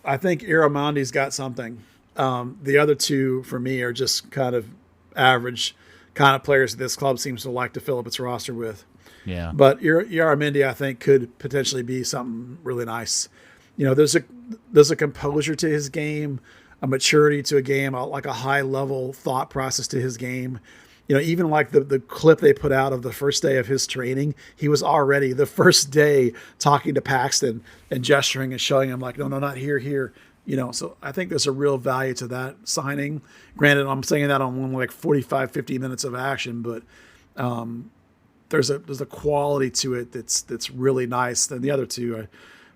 I think Illarramendi's got something. The other two for me are just kind of average kind of players that this club seems to like to fill up its roster with. Yeah. But Illarramendi, I think, could potentially be something really nice. There's a composure to his game, a maturity to a game, like a high level thought process to his game. even like the clip they put out of the first day of his training, he was already the first day talking to Paxton and gesturing and showing him like, no, not here. So I think there's a real value to that signing. Granted, I'm saying that on like 45, 50 minutes of action, but there's a quality to it that's really nice. Then the other two,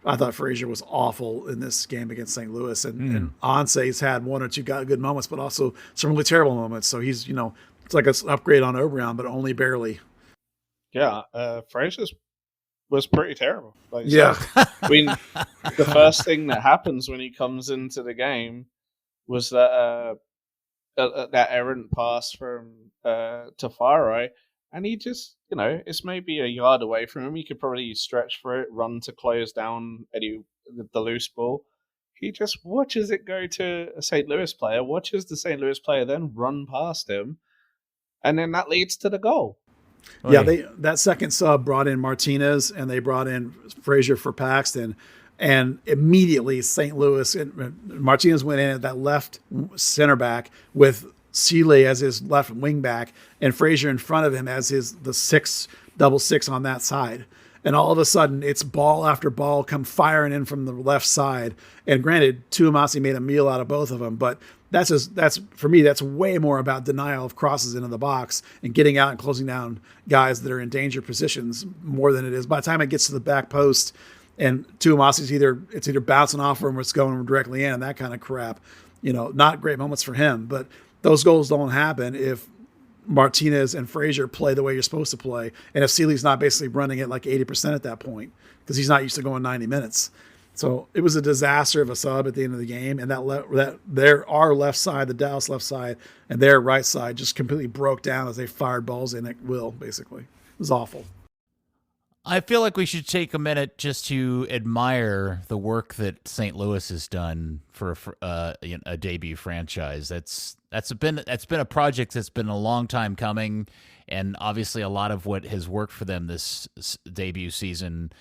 I thought Frazier was awful in this game against St. Louis, and Anse's had one or two good moments, but also some really terrible moments. So he's, it's like an upgrade on Oberon, but only barely. Yeah, Frazier was pretty terrible. Like, yeah. So, I mean, the first thing that happens when he comes into the game was that errant pass from Tafari, and he just, it's maybe a yard away from him. He could probably stretch for it, run to close down the loose ball. He just watches it go to a St. Louis player, watches the St. Louis player then run past him, and then that leads to the goal. Yeah, that second sub brought in Martinez, and they brought in Frazier for Paxton, and immediately St. Louis and Martinez went in at that left center back with Seeley as his left wing back, and Frazier in front of him as the double six on that side. And all of a sudden, it's ball after ball come firing in from the left side. And granted, Tuamasi made a meal out of both of them, but that's for me, that's way more about denial of crosses into the box and getting out and closing down guys that are in danger positions more than it is. By the time it gets to the back post and Tuamasi's either bouncing off him or it's going directly in, that kind of crap, not great moments for him. But those goals don't happen if Martinez and Frazier play the way you're supposed to play, and if Seeley's not basically running it like 80% at that point because he's not used to going 90 minutes. So it was a disaster of a sub at the end of the game, and our left side, the Dallas left side, and their right side just completely broke down as they fired balls in at will, basically. It was awful. I feel like we should take a minute just to admire the work that St. Louis has done for a debut franchise. That's been a project that's been a long time coming, and obviously a lot of what has worked for them this debut season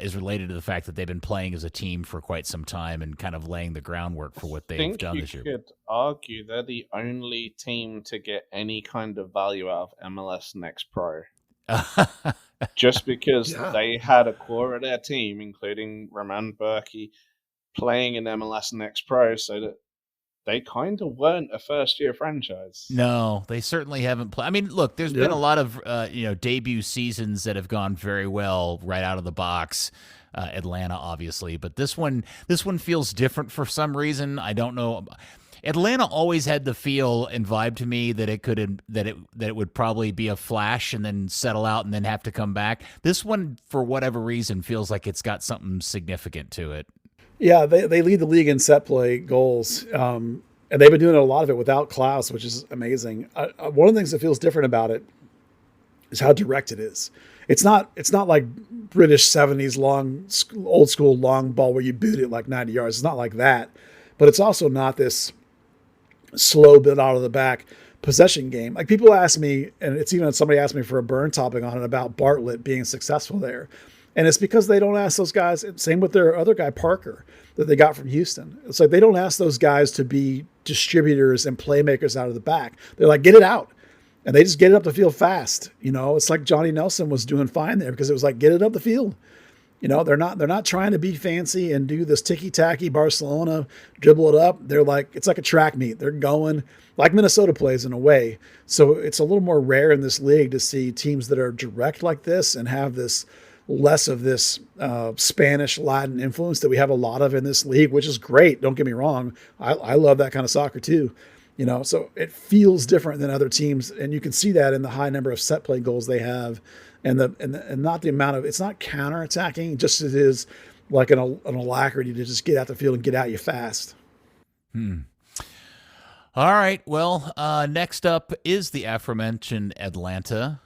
is related to the fact that they've been playing as a team for quite some time and kind of laying the groundwork for what they've done this year. You could argue they're the only team to get any kind of value out of MLS Next Pro. Just because they had a core of their team, including Roman Berkey, playing in MLS Next Pro, so that they kind of weren't a first-year franchise. No, they certainly haven't played. I mean, look, there's been a lot of debut seasons that have gone very well right out of the box. Atlanta, obviously, but this one feels different for some reason. I don't know. Atlanta always had the feel and vibe to me that it would probably be a flash and then settle out and then have to come back. This one, for whatever reason, feels like it's got something significant to it. Yeah, they lead the league in set play goals, and they've been doing a lot of it without Klaus, which is amazing. One of the things that feels different about it is how direct it is. It's not like British 70s old school long ball where you boot it like 90 yards. It's not like that, but it's also not this slow bit out of the back possession game. Like people ask me, and it's even somebody asked me for a burn topic on it about Bartlett being successful there. And it's because they don't ask those guys, same with their other guy, Parker, that they got from Houston. It's like they don't ask those guys to be distributors and playmakers out of the back. They're like, get it out. And they just get it up the field fast. It's like Johnny Nelson was doing fine there because it was like, get it up the field. They're not trying to be fancy and do this ticky-tacky Barcelona, dribble it up. They're like, it's like a track meet. They're going like Minnesota plays in a way. So it's a little more rare in this league to see teams that are direct like this and have this less of this Spanish Latin influence that we have a lot of in this league, which is great. Don't get me wrong. I love that kind of soccer too. So it feels different than other teams. And you can see that in the high number of set play goals they have. And not the amount of, it's not counterattacking, just as it is like an alacrity to just get out the field and get at you fast. All right. Well, next up is the aforementioned Atlanta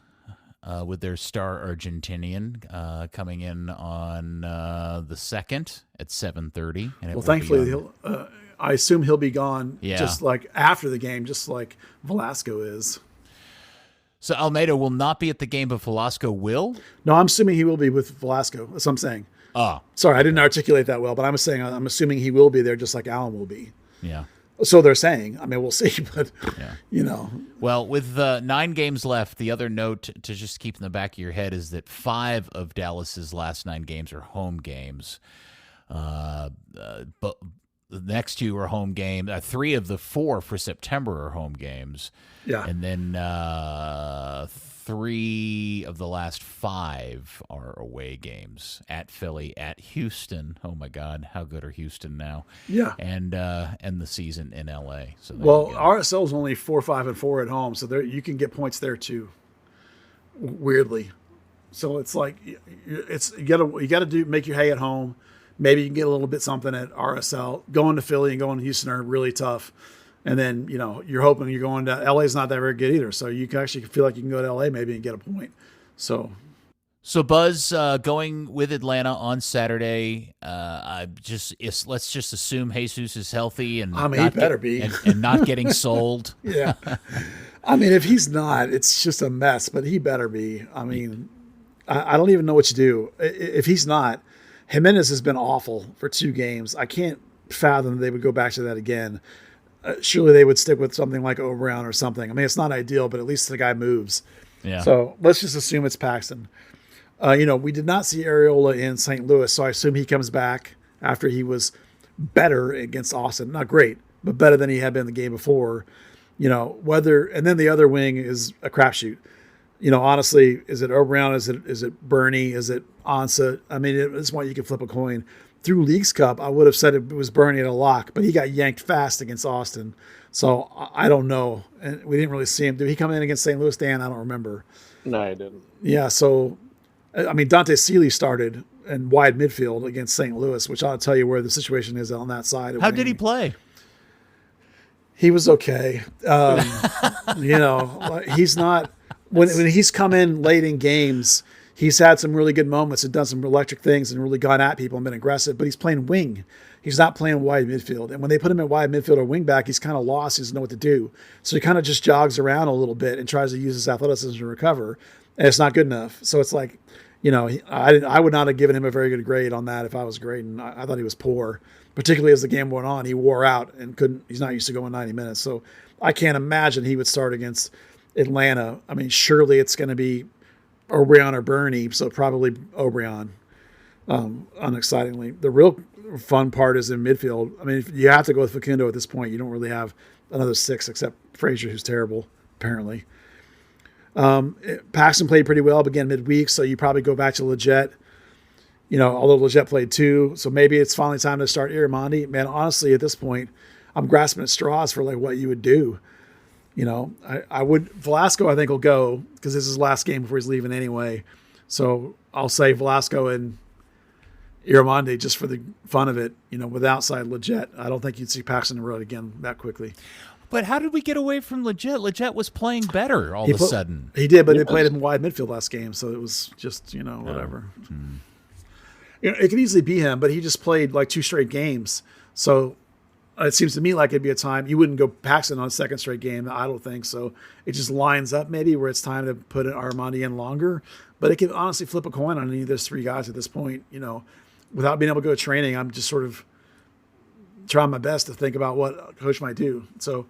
with their star Argentinian coming in on the 2nd at 7:30. Well, thankfully, I assume he'll be gone just like after the game, just like Velasco is. So Almeida will not be at the game, but Velasco will? No, I'm assuming he will be with Velasco. That's what I'm saying. Oh. Sorry, I didn't articulate that well, but I'm assuming he will be there just like Alan will be. Yeah. So they're saying. I mean, we'll see, but Well, with 9 games left, the other note to just keep in the back of your head is that 5 of Dallas's last 9 games are home games. But the next 2 are home games. 3 of the 4 for September are home games. Yeah. And then 3 of the last 5 are away games, at Philly, at Houston. Oh my God, how good are Houston now? Yeah. And the season in LA. So RSL's only 4-5-4 at home, so there you can get points there too. Weirdly, so it's like you gotta make your hay at home. Maybe you can get a little bit something at RSL. Going to Philly and going to Houston are really tough. And then, you're hoping you're going to LA's not that very good either. So you can actually feel like you can go to LA maybe and get a point. So Buzz, going with Atlanta on Saturday. Let's just assume Jesus is healthy and he better be and not getting sold. Yeah. I mean, if he's not, it's just a mess, but he better be. I mean, I don't even know what to do. If he's not, Jimenez has been awful for 2 games. I can't fathom they would go back to that again. Surely they would stick with something like O'Brien or something. I mean, it's not ideal, but at least the guy moves. Yeah. So let's just assume it's Paxton. We did not see Areola in St. Louis, so I assume he comes back after he was better against Austin. Not great, but better than he had been the game before. And then the other wing is a crapshoot. Honestly, is it O'Brien? Is it Bernie? Is it Ansa? I mean, at this point you can flip a coin. Through Leagues Cup, I would have said it was Bernie at a lock, but he got yanked fast against Austin. So I don't know. And we didn't really see him. Did he come in against St. Louis, Dan? I don't remember. No, he didn't. Yeah, so, I mean, Dante Seeley started in wide midfield against St. Louis, which I'll tell you where the situation is on that side. How did he play? He was okay. He's not – when he's come in late in games – he's had some really good moments and done some electric things and really gone at people and been aggressive, but he's playing wing. He's not playing wide midfield. And when they put him at wide midfield or wing back, he's kind of lost. He doesn't know what to do. So he kind of just jogs around a little bit and tries to use his athleticism to recover. And it's not good enough. So it's like, I would not have given him a very good grade on that if I was grading. I thought he was poor, particularly as the game went on. He wore out and he's not used to going 90 minutes. So I can't imagine he would start against Atlanta. I mean, surely it's going to be O'Brien or Bernie, so probably O'Brien, unexcitingly. The real fun part is in midfield. I mean, you have to go with Facundo at this point. You don't really have another 6 except Frazier, who's terrible, apparently. Paxton played pretty well, but again, midweek, so you probably go back to Leggett. Although Leggett played 2, so maybe it's finally time to start Illarramendi. Man, honestly, at this point, I'm grasping at straws for like what you would do. I would Velasco, I think, will go because this is his last game before he's leaving anyway. So I'll say Velasco and Illarramendi just for the fun of it, with outside Leggett. I don't think you'd see Paxton in the road again that quickly. But how did we get away from Leggett? Leggett was playing better all of a sudden. He did, but they played him wide midfield last game, so it was just, whatever. It could easily be him, but he just played like 2 straight games. So it seems to me like it'd be a time you wouldn't go Paxton on a 2nd straight game. I don't think so. It just lines up maybe where it's time to put Illarramendi in longer. But it can honestly flip a coin on any of those 3 guys at this point. Without being able to go to training, I'm just sort of trying my best to think about what a coach might do. So,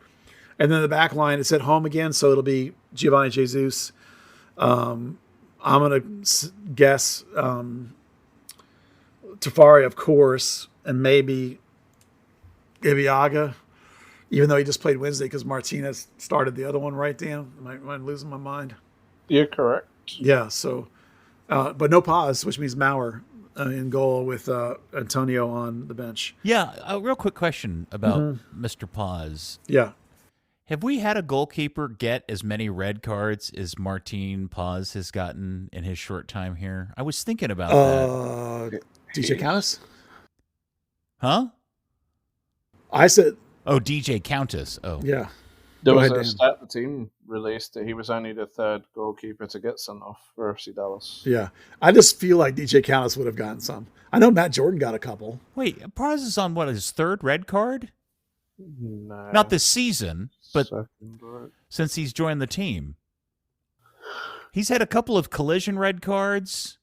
and then the back line, it's at home again, so it'll be Giovanni Jesus. I'm going to guess Tafari, of course, and maybe Ibiaga, even though he just played Wednesday because Martinez started the other one, right, Dan? Am I losing my mind? You're correct. Yeah, so, but no pause, which means Maurer in goal with Antonio on the bench. Yeah, a real quick question about Mr. Paz. Yeah. Have we had a goalkeeper get as many red cards as Martin Paz has gotten in his short time here? I was thinking about that. DJ Countess? Huh? I said... Oh, DJ Countess. Oh. Yeah. There was a stat the team released that he was only the 3rd goalkeeper to get sent off for FC Dallas. Yeah. I just feel like DJ Countess would have gotten some. I know Matt Jordan got a couple. Wait, Paz is on what, his 3rd red card? No. Not this season, but 2nd, right? Since he's joined the team. He's had a couple of collision red cards.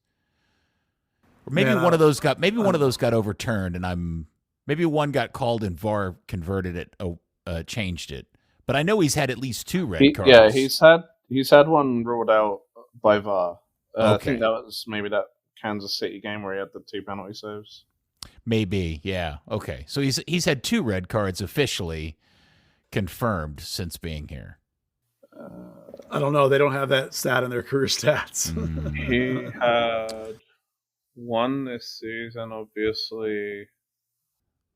Or maybe one of those got overturned and maybe one got called and VAR converted it changed it. But I know he's had at least 2 red cards. Yeah, he's had one ruled out by VAR. I Okay. think that was maybe that Kansas City game where he had the 2 penalty saves. Maybe, yeah. Okay, so he's had 2 red cards officially confirmed since being here. I don't know. They don't have that stat in their career stats. He had 1 this season, obviously.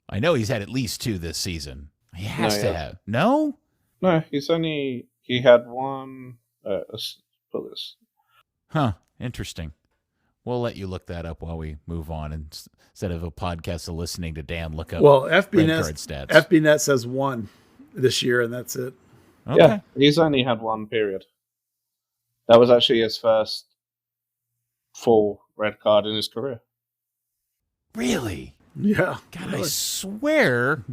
I know he's had at least 2 this season. He has to yeah. have. No? No, he had 1. Let's put this. Huh. Interesting. We'll let you look that up while we move on, instead of a podcast of listening to Dan look up Well, red card stats. FBNet says 1 this year, and that's it. Okay. Yeah, he's only had 1 period. That was actually his first full red card in his career. Really? Yeah. God, I swear.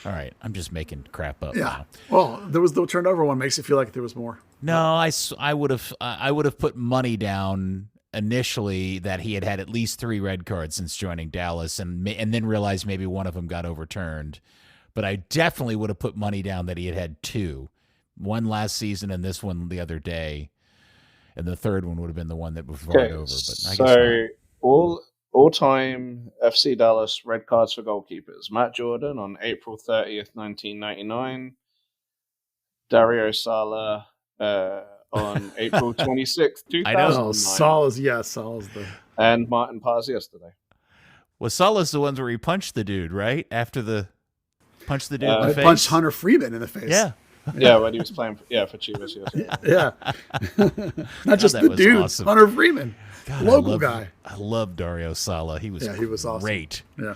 All right, I'm just making crap up Yeah. now. Well, there was the turnover one. Makes you feel like there was more. No, I would have put money down initially that he had at least 3 red cards since joining Dallas, and then realized maybe one of them got overturned. But I definitely would have put money down that he had 2, one last season and this one the other day, and the third one would have been the one that was voted over. But I guess not. all-time FC Dallas red cards for goalkeepers: Matt Jordan on April 30th, 1999. Dario Sala on April 26th, 2009. I know. Oh, Sal's the. And Martin Paz yesterday. Was Salas the ones where he punched the dude, right? After the punched the dude in the face? Punched Hunter Freeman in the face. Yeah. Yeah, when he was playing for Chivas yesterday. Yeah. Not just that the was dude, awesome. Hunter Freeman. God, Local guy. I love Dario Sala. He was awesome. great. Yeah.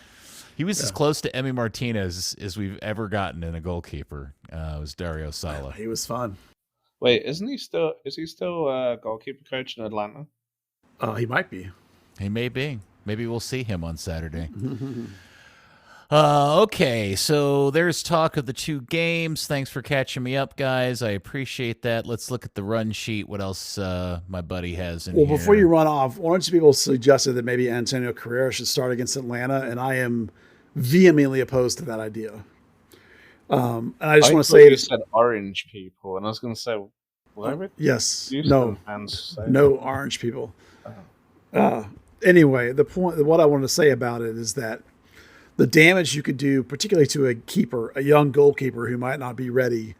He was as close to Emi Martinez as we've ever gotten in a goalkeeper. Was Dario Sala. He was fun. Wait, is he still a goalkeeper coach in Atlanta? He might be. He may be. Maybe we'll see him on Saturday. Okay, so there's talk of the 2 games. Thanks for catching me up, guys. I appreciate that. Let's look at the run sheet. What else my buddy has in here? Well, before you run off, one or two people suggested that maybe Antonio Carrera should start against Atlanta, and I am vehemently opposed to that idea. And I just want to say you said orange people, and I was going to say, whatever. Yes, Houston fans say. no orange people. Anyway, what I wanted to say about it is that the damage you could do, particularly to a keeper, a young goalkeeper who might not be ready,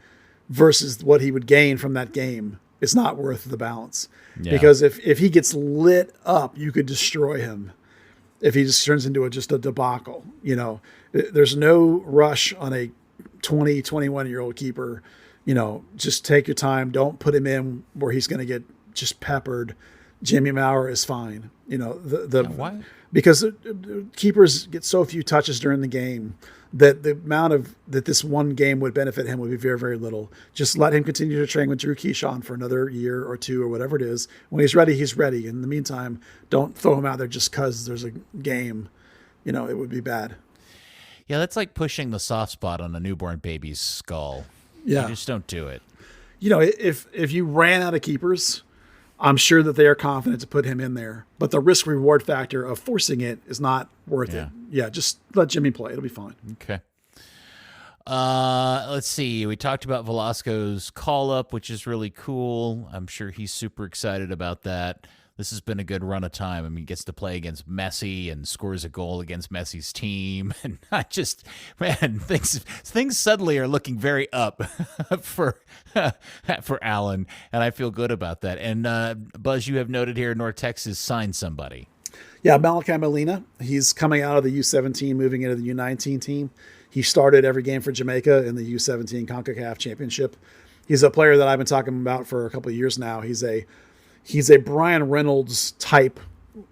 versus what he would gain from that game, is not worth the balance. Yeah. Because if he gets lit up, you could destroy him. If he just turns into just a debacle, there's no rush on a 20, 21-year-old keeper. Just take your time. Don't put him in where he's going to get just peppered. Jimmy Maurer is fine. Why? Because keepers get so few touches during the game that the amount of that this one game would benefit him would be very, very little. Just let him continue to train with Drew Keyshawn for another year or 2 or whatever it is. When he's ready, he's ready. In the meantime, don't throw him out there just because there's a game. It would be bad. Yeah, that's like pushing the soft spot on a newborn baby's skull. Yeah. You just don't do it. If you ran out of keepers, I'm sure that they are confident to put him in there. But the risk-reward factor of forcing it is not worth it. Yeah, just let Jimmy play. It'll be fine. Okay. Let's see. We talked about Velasco's call-up, which is really cool. I'm sure he's super excited about that. This has been a good run of time. I mean, he gets to play against Messi and scores a goal against Messi's team. And things suddenly are looking very up for Alan, and I feel good about that. And Buzz, you have noted here, North Texas signed somebody. Yeah, Malachi Molina. He's coming out of the U17, moving into the U19 team. He started every game for Jamaica in the U17 CONCACAF Championship. He's a player that I've been talking about for a couple of years now. He's a Brian Reynolds type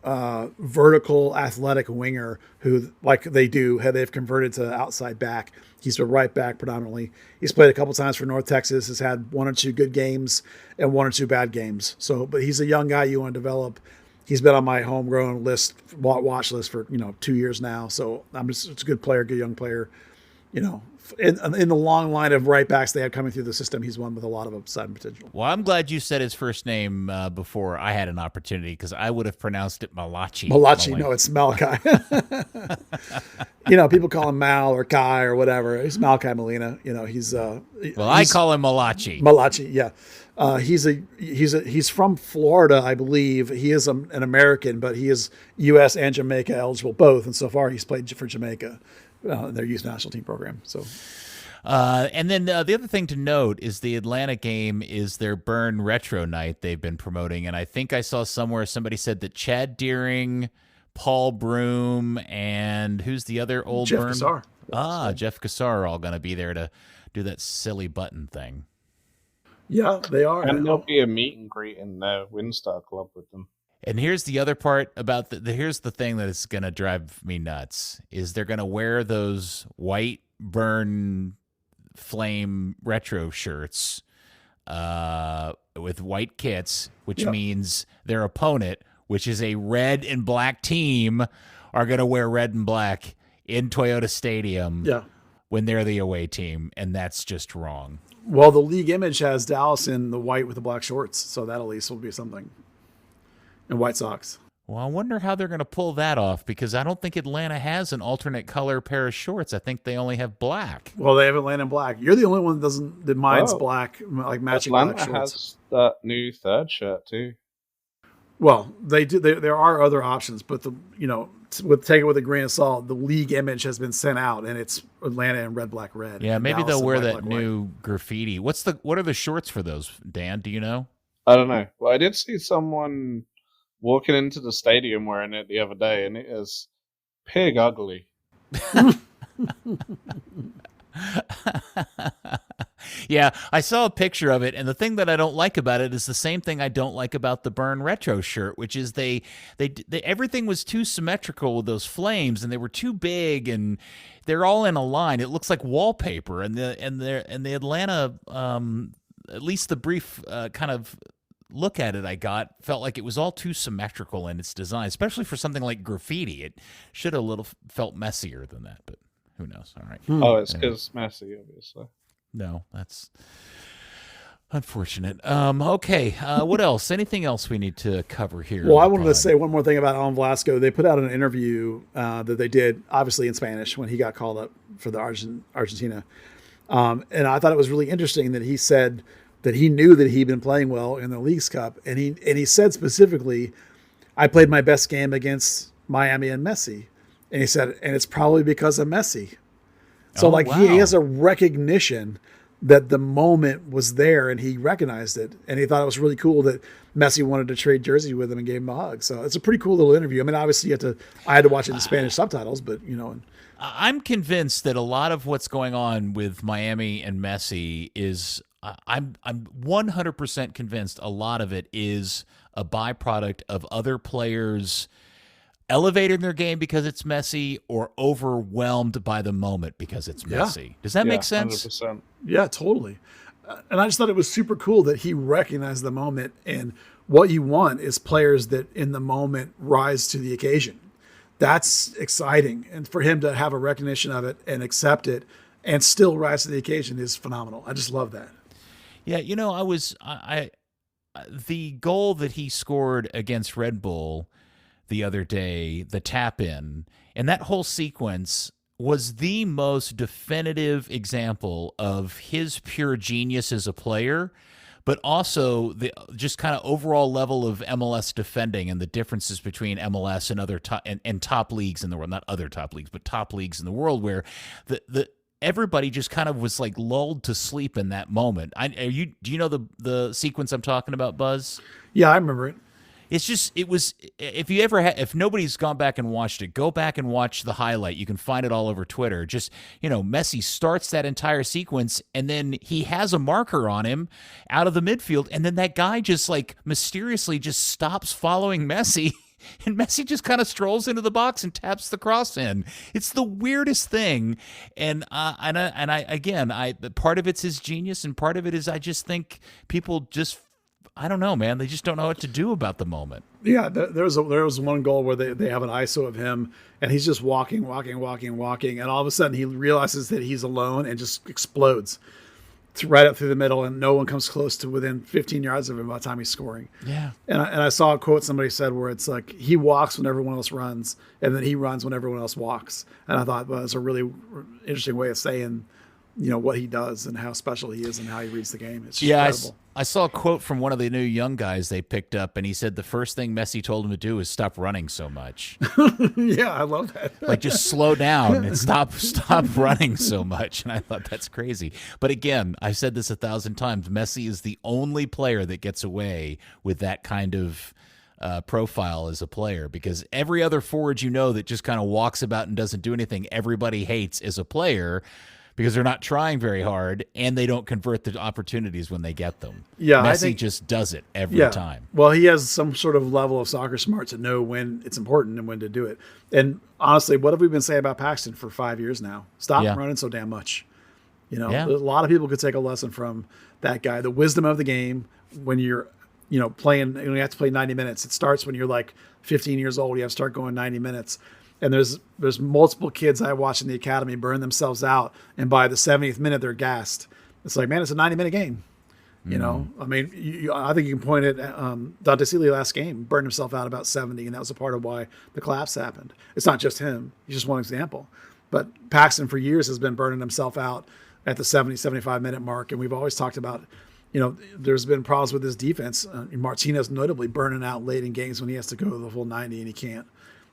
vertical athletic winger who, like they've converted to outside back. He's a right back predominantly. He's played a couple times for North Texas, has had 1 or 2 good games and 1 or 2 bad games. But he's a young guy you want to develop. He's been on my homegrown watch list for 2 years now. So it's a good player, good young player. in the long line of right backs they had coming through the system, he's one with a lot of upside potential. Well, I'm glad you said his first name before I had an opportunity, because I would have pronounced it Malachi. Malachi, no, it's Malachi. People call him Mal or Kai or whatever. He's Malachi Molina. He's I call him Malachi. Malachi, yeah. He's from Florida, I believe. He is an American, but he is U.S. and Jamaica eligible both, and so far he's played for Jamaica, their youth national team program. So. And then the other thing to note is the Atlanta game is their Burn Retro Night they've been promoting. And I think I saw somewhere somebody said that Chad Deering, Paul Broom, and who's the other old Jeff Burn? Cassar. Jeff Cassar are all going to be there to do that silly button thing. Yeah, they are. And there'll be a meet and greet in the Windstar Club with them. And here's the other part about here's the thing that is going to drive me nuts is they're going to wear those white Burn Flame retro shirts with white kits, which means their opponent, which is a red and black team, are going to wear red and black in Toyota Stadium when they're the away team, and that's just wrong. Well, the league image has Dallas in the white with the black shorts, so that at least will be something. And white socks. Well, I wonder how they're going to pull that off, because I don't think Atlanta has an alternate color pair of shorts. I think they only have black. Well, they have Atlanta in black. You're the only one that minds black, like matching Atlanta black shorts. has that new third shirt too. Well, they do. There are other options, but take it with a grain of salt. The league image has been sent out, and it's Atlanta in red, black, red. Yeah, maybe Dallas they'll wear white, that black, new white. graffiti. What are the shorts for those, Dan? Do you know? I don't know. Well, I did see someone walking into the stadium wearing it the other day, and it is pig ugly. Yeah, I saw a picture of it, and the thing that I don't like about it is the same thing I don't like about the Burn Retro shirt, which is they everything was too symmetrical with those flames, and they were too big, and they're all in a line. It looks like wallpaper, and the Atlanta, at least the brief kind of look at it I got, felt like it was all too symmetrical in its design, especially for something like graffiti. It should have felt messier than that, but who knows? All right. Oh, it's because Messi, obviously. No, that's unfortunate. Okay, what else? Anything else we need to cover here? Well, I wanted to say one more thing about Alan Velasco. They put out an interview that they did, obviously in Spanish, when he got called up for the Argentina. And I thought it was really interesting that he said that he knew that he'd been playing well in the Leagues Cup. And he said specifically, I played my best game against Miami and Messi. And he said, and it's probably because of Messi. So he has a recognition that the moment was there and he recognized it. And he thought it was really cool that Messi wanted to trade jersey with him and gave him a hug. So it's a pretty cool little interview. I mean, obviously I had to watch it in Spanish subtitles, but I'm convinced that a lot of what's going on with Miami and Messi is I'm 100% convinced a lot of it is a byproduct of other players elevating their game because it's Messi or overwhelmed by the moment because it's Messi. Does that make sense? 100%. Yeah, totally. And I just thought it was super cool that he recognized the moment. And what you want is players that in the moment rise to the occasion. That's exciting. And for him to have a recognition of it and accept it and still rise to the occasion is phenomenal. I just love that. Yeah, the goal that he scored against Red Bull the other day, the tap in, and that whole sequence was the most definitive example of his pure genius as a player, but also the just kind of overall level of MLS defending and the differences between MLS and other top leagues in the world, not other top leagues, but top leagues in the world, where the everybody just kind of was like lulled to sleep in that moment. Do you know the sequence I'm talking about, Buzz? Yeah, I remember it. It's just, it was, if nobody's gone back and watched it, go back and watch the highlight. You can find it all over Twitter. Just, Messi starts that entire sequence and then he has a marker on him out of the midfield. And then that guy just like mysteriously just stops following Messi. And Messi just kind of strolls into the box and taps the cross in. It's the weirdest thing. And I part of it's his genius and part of it is I just think people just I don't know, man. They just don't know what to do about the moment. Yeah, there was one goal where they have an ISO of him, and he's just walking, and all of a sudden he realizes that he's alone and just explodes right up through the middle, and no one comes close to within 15 yards of him by the time he's scoring. Yeah. And I saw a quote somebody said where it's like he walks when everyone else runs, and then he runs when everyone else walks. And I thought, well, it's a really interesting way of saying, what he does and how special he is and how he reads the game. It's incredible. I saw a quote from one of the new young guys they picked up, and he said the first thing Messi told him to do is stop running so much. Yeah, I love that. Like, just slow down and stop running so much. And I thought, that's crazy. But again, I've said this 1,000 times. Messi is the only player that gets away with that kind of profile as a player, because every other forward that just kind of walks about and doesn't do anything, everybody hates as a player, because they're not trying very hard and they don't convert the opportunities when they get them. Yeah, Messi just does it every time. Well, he has some sort of level of soccer smart to know when it's important and when to do it. And honestly, what have we been saying about Paxton for 5 years now? Stop running so damn much. A lot of people could take a lesson from that guy. The wisdom of the game when you're, playing, you have to play 90 minutes. It starts when you're like 15 years old. You have to start going 90 minutes. And there's multiple kids I watch in the academy burn themselves out, and by the 70th minute they're gassed. It's like, man, it's a 90-minute game. I mean, I think you can point at Dante Sealy last game burned himself out about 70, and that was a part of why the collapse happened. It's not just him; he's just one example. But Paxton for years has been burning himself out at the 70, 75-minute mark, and we've always talked about, there's been problems with his defense. Martinez notably burning out late in games when he has to go the full 90 and he can't.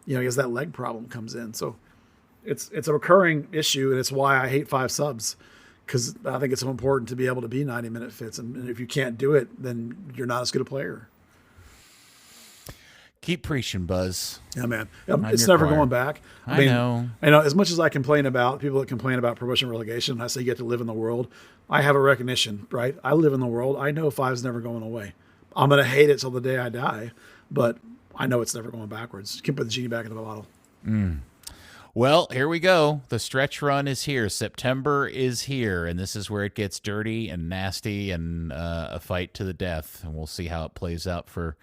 He has that leg problem comes in. So it's a recurring issue, and it's why I hate 5 subs, because I think it's so important to be able to be 90-minute fits. And if you can't do it, then you're not as good a player. Keep preaching, Buzz. Yeah, man. It's never going back. I know. As much as I complain about people that complain about promotion relegation, I say you get to live in the world. I have a recognition, right? I live in the world. I know 5's never going away. I'm going to hate it till the day I die, but I know it's never going backwards. You can put the genie back in the bottle. Well, here we go. The stretch run is here. September is here, and this is where it gets dirty and nasty and a fight to the death. And we'll see how it plays out for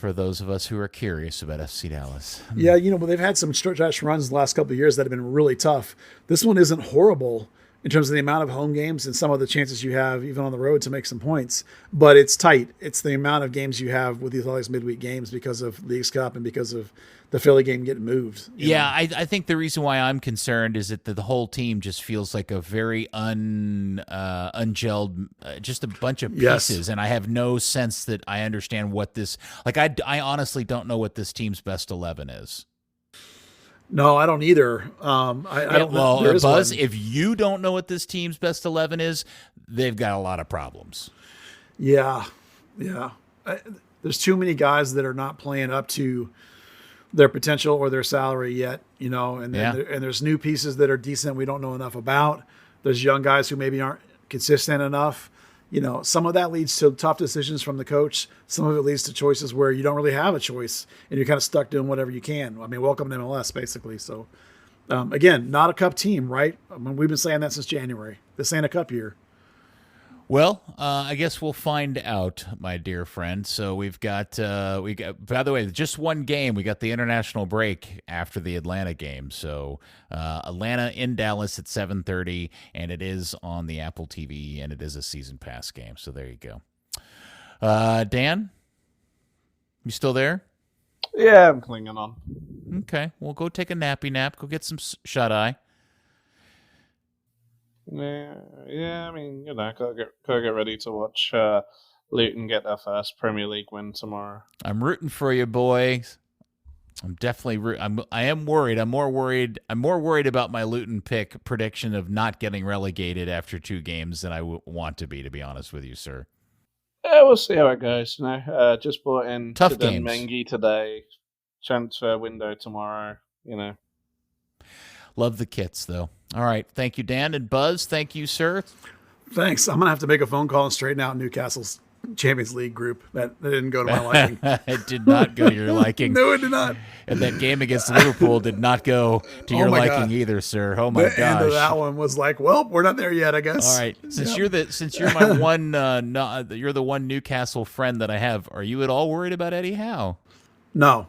those of us who are curious about FC Dallas. Yeah, but they've had some stretch runs the last couple of years that have been really tough. This one isn't horrible in terms of the amount of home games and some of the chances you have even on the road to make some points, but it's tight. It's the amount of games you have with all these midweek games because of Leagues Cup and because of the Philly game getting moved. I think the reason why I'm concerned is that the whole team just feels like a very ungelled, just a bunch of pieces, and I have no sense that I understand what this, I honestly don't know what this team's best 11 is. No, I don't either. I don't know. Well, Buzz, if you don't know what this team's best 11 is, they've got a lot of problems. Yeah. There's too many guys that are not playing up to their potential or their salary yet, and there's new pieces that are decent we don't know enough about. There's young guys who maybe aren't consistent enough. Some of that leads to tough decisions from the coach. Some of it leads to choices where you don't really have a choice and you're kind of stuck doing whatever you can. I mean, welcome to MLS, basically. So, again, not a cup team, right? I mean, we've been saying that since January. This ain't a cup year. Well, I guess we'll find out, my dear friend. So we've got, by the way, just one game. We got the international break after the Atlanta game. So Atlanta in Dallas at 7:30, and it is on the Apple TV, and it is a season pass game. So there you go. Dan, you still there? Yeah, I'm clinging on. Okay, well, go take a nappy nap. Go get some shut-eye. Yeah. I mean, gotta get ready to watch Luton get their first Premier League win tomorrow. I'm rooting for you, boys. I'm definitely. I am worried. I'm more worried about my Luton pick prediction of not getting relegated after 2 games than I want to be honest with you, sir. Yeah, we'll see how it goes. Just bought in Tough to games. Mengi today. Transfer window tomorrow. Love the kits, though. All right. Thank you, Dan. And Buzz, thank you, sir. Thanks. I'm going to have to make a phone call and straighten out Newcastle's Champions League group that didn't go to my liking. It did not go to your liking. No, it did not. And that game against Liverpool did not go to your my liking God. either, sir. Oh my The gosh. end of that one was like, well, we're not there yet, I guess. All right. Since you're my one you're the one Newcastle friend that I have, are you at all worried about Eddie Howe? No.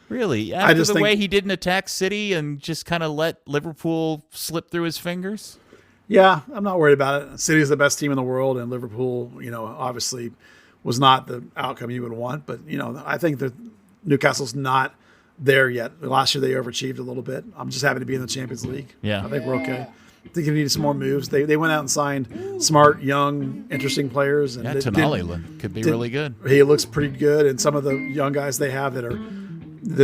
Really? After just the think- way he didn't attack City and just kind of let Liverpool slip through his fingers? Yeah, I'm not worried about it. City's the best team in the world, and Liverpool, obviously was not the outcome you would want. But, I think that Newcastle's not there yet. Last year they overachieved a little bit. I'm just happy to be in the Champions League. Yeah. I think we're okay. I think you need some more moves. They went out and signed smart, young, interesting players. And Yeah, they Tonali could be really good. He looks pretty good, and some of the young guys they have that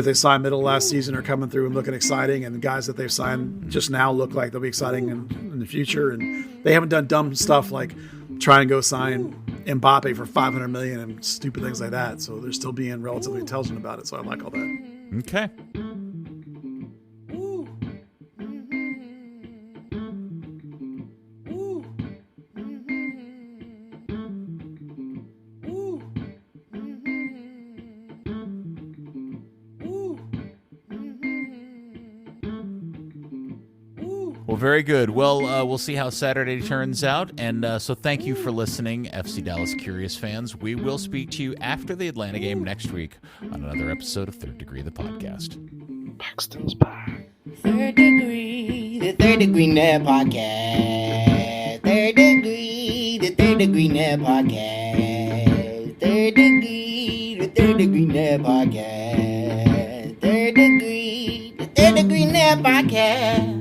they signed middle of last season are coming through and looking exciting, and the guys that they've signed just now look like they'll be exciting in the future. And they haven't done dumb stuff like try and go sign Mbappe for $500 million and stupid things like that. So they're still being relatively intelligent about it. So I like all that. Okay. Well, very good. Well, we'll see how Saturday turns out. And so thank you for listening, FC Dallas Curious fans. We will speak to you after the Atlanta game next week on another episode of Third Degree, the podcast. Paxton's back. Third Degree, the Third Degree Net Podcast. Third Degree, the Third Degree Net Podcast. Third Degree, the Third Degree Net Podcast. Third Degree, the Third Degree Net Podcast.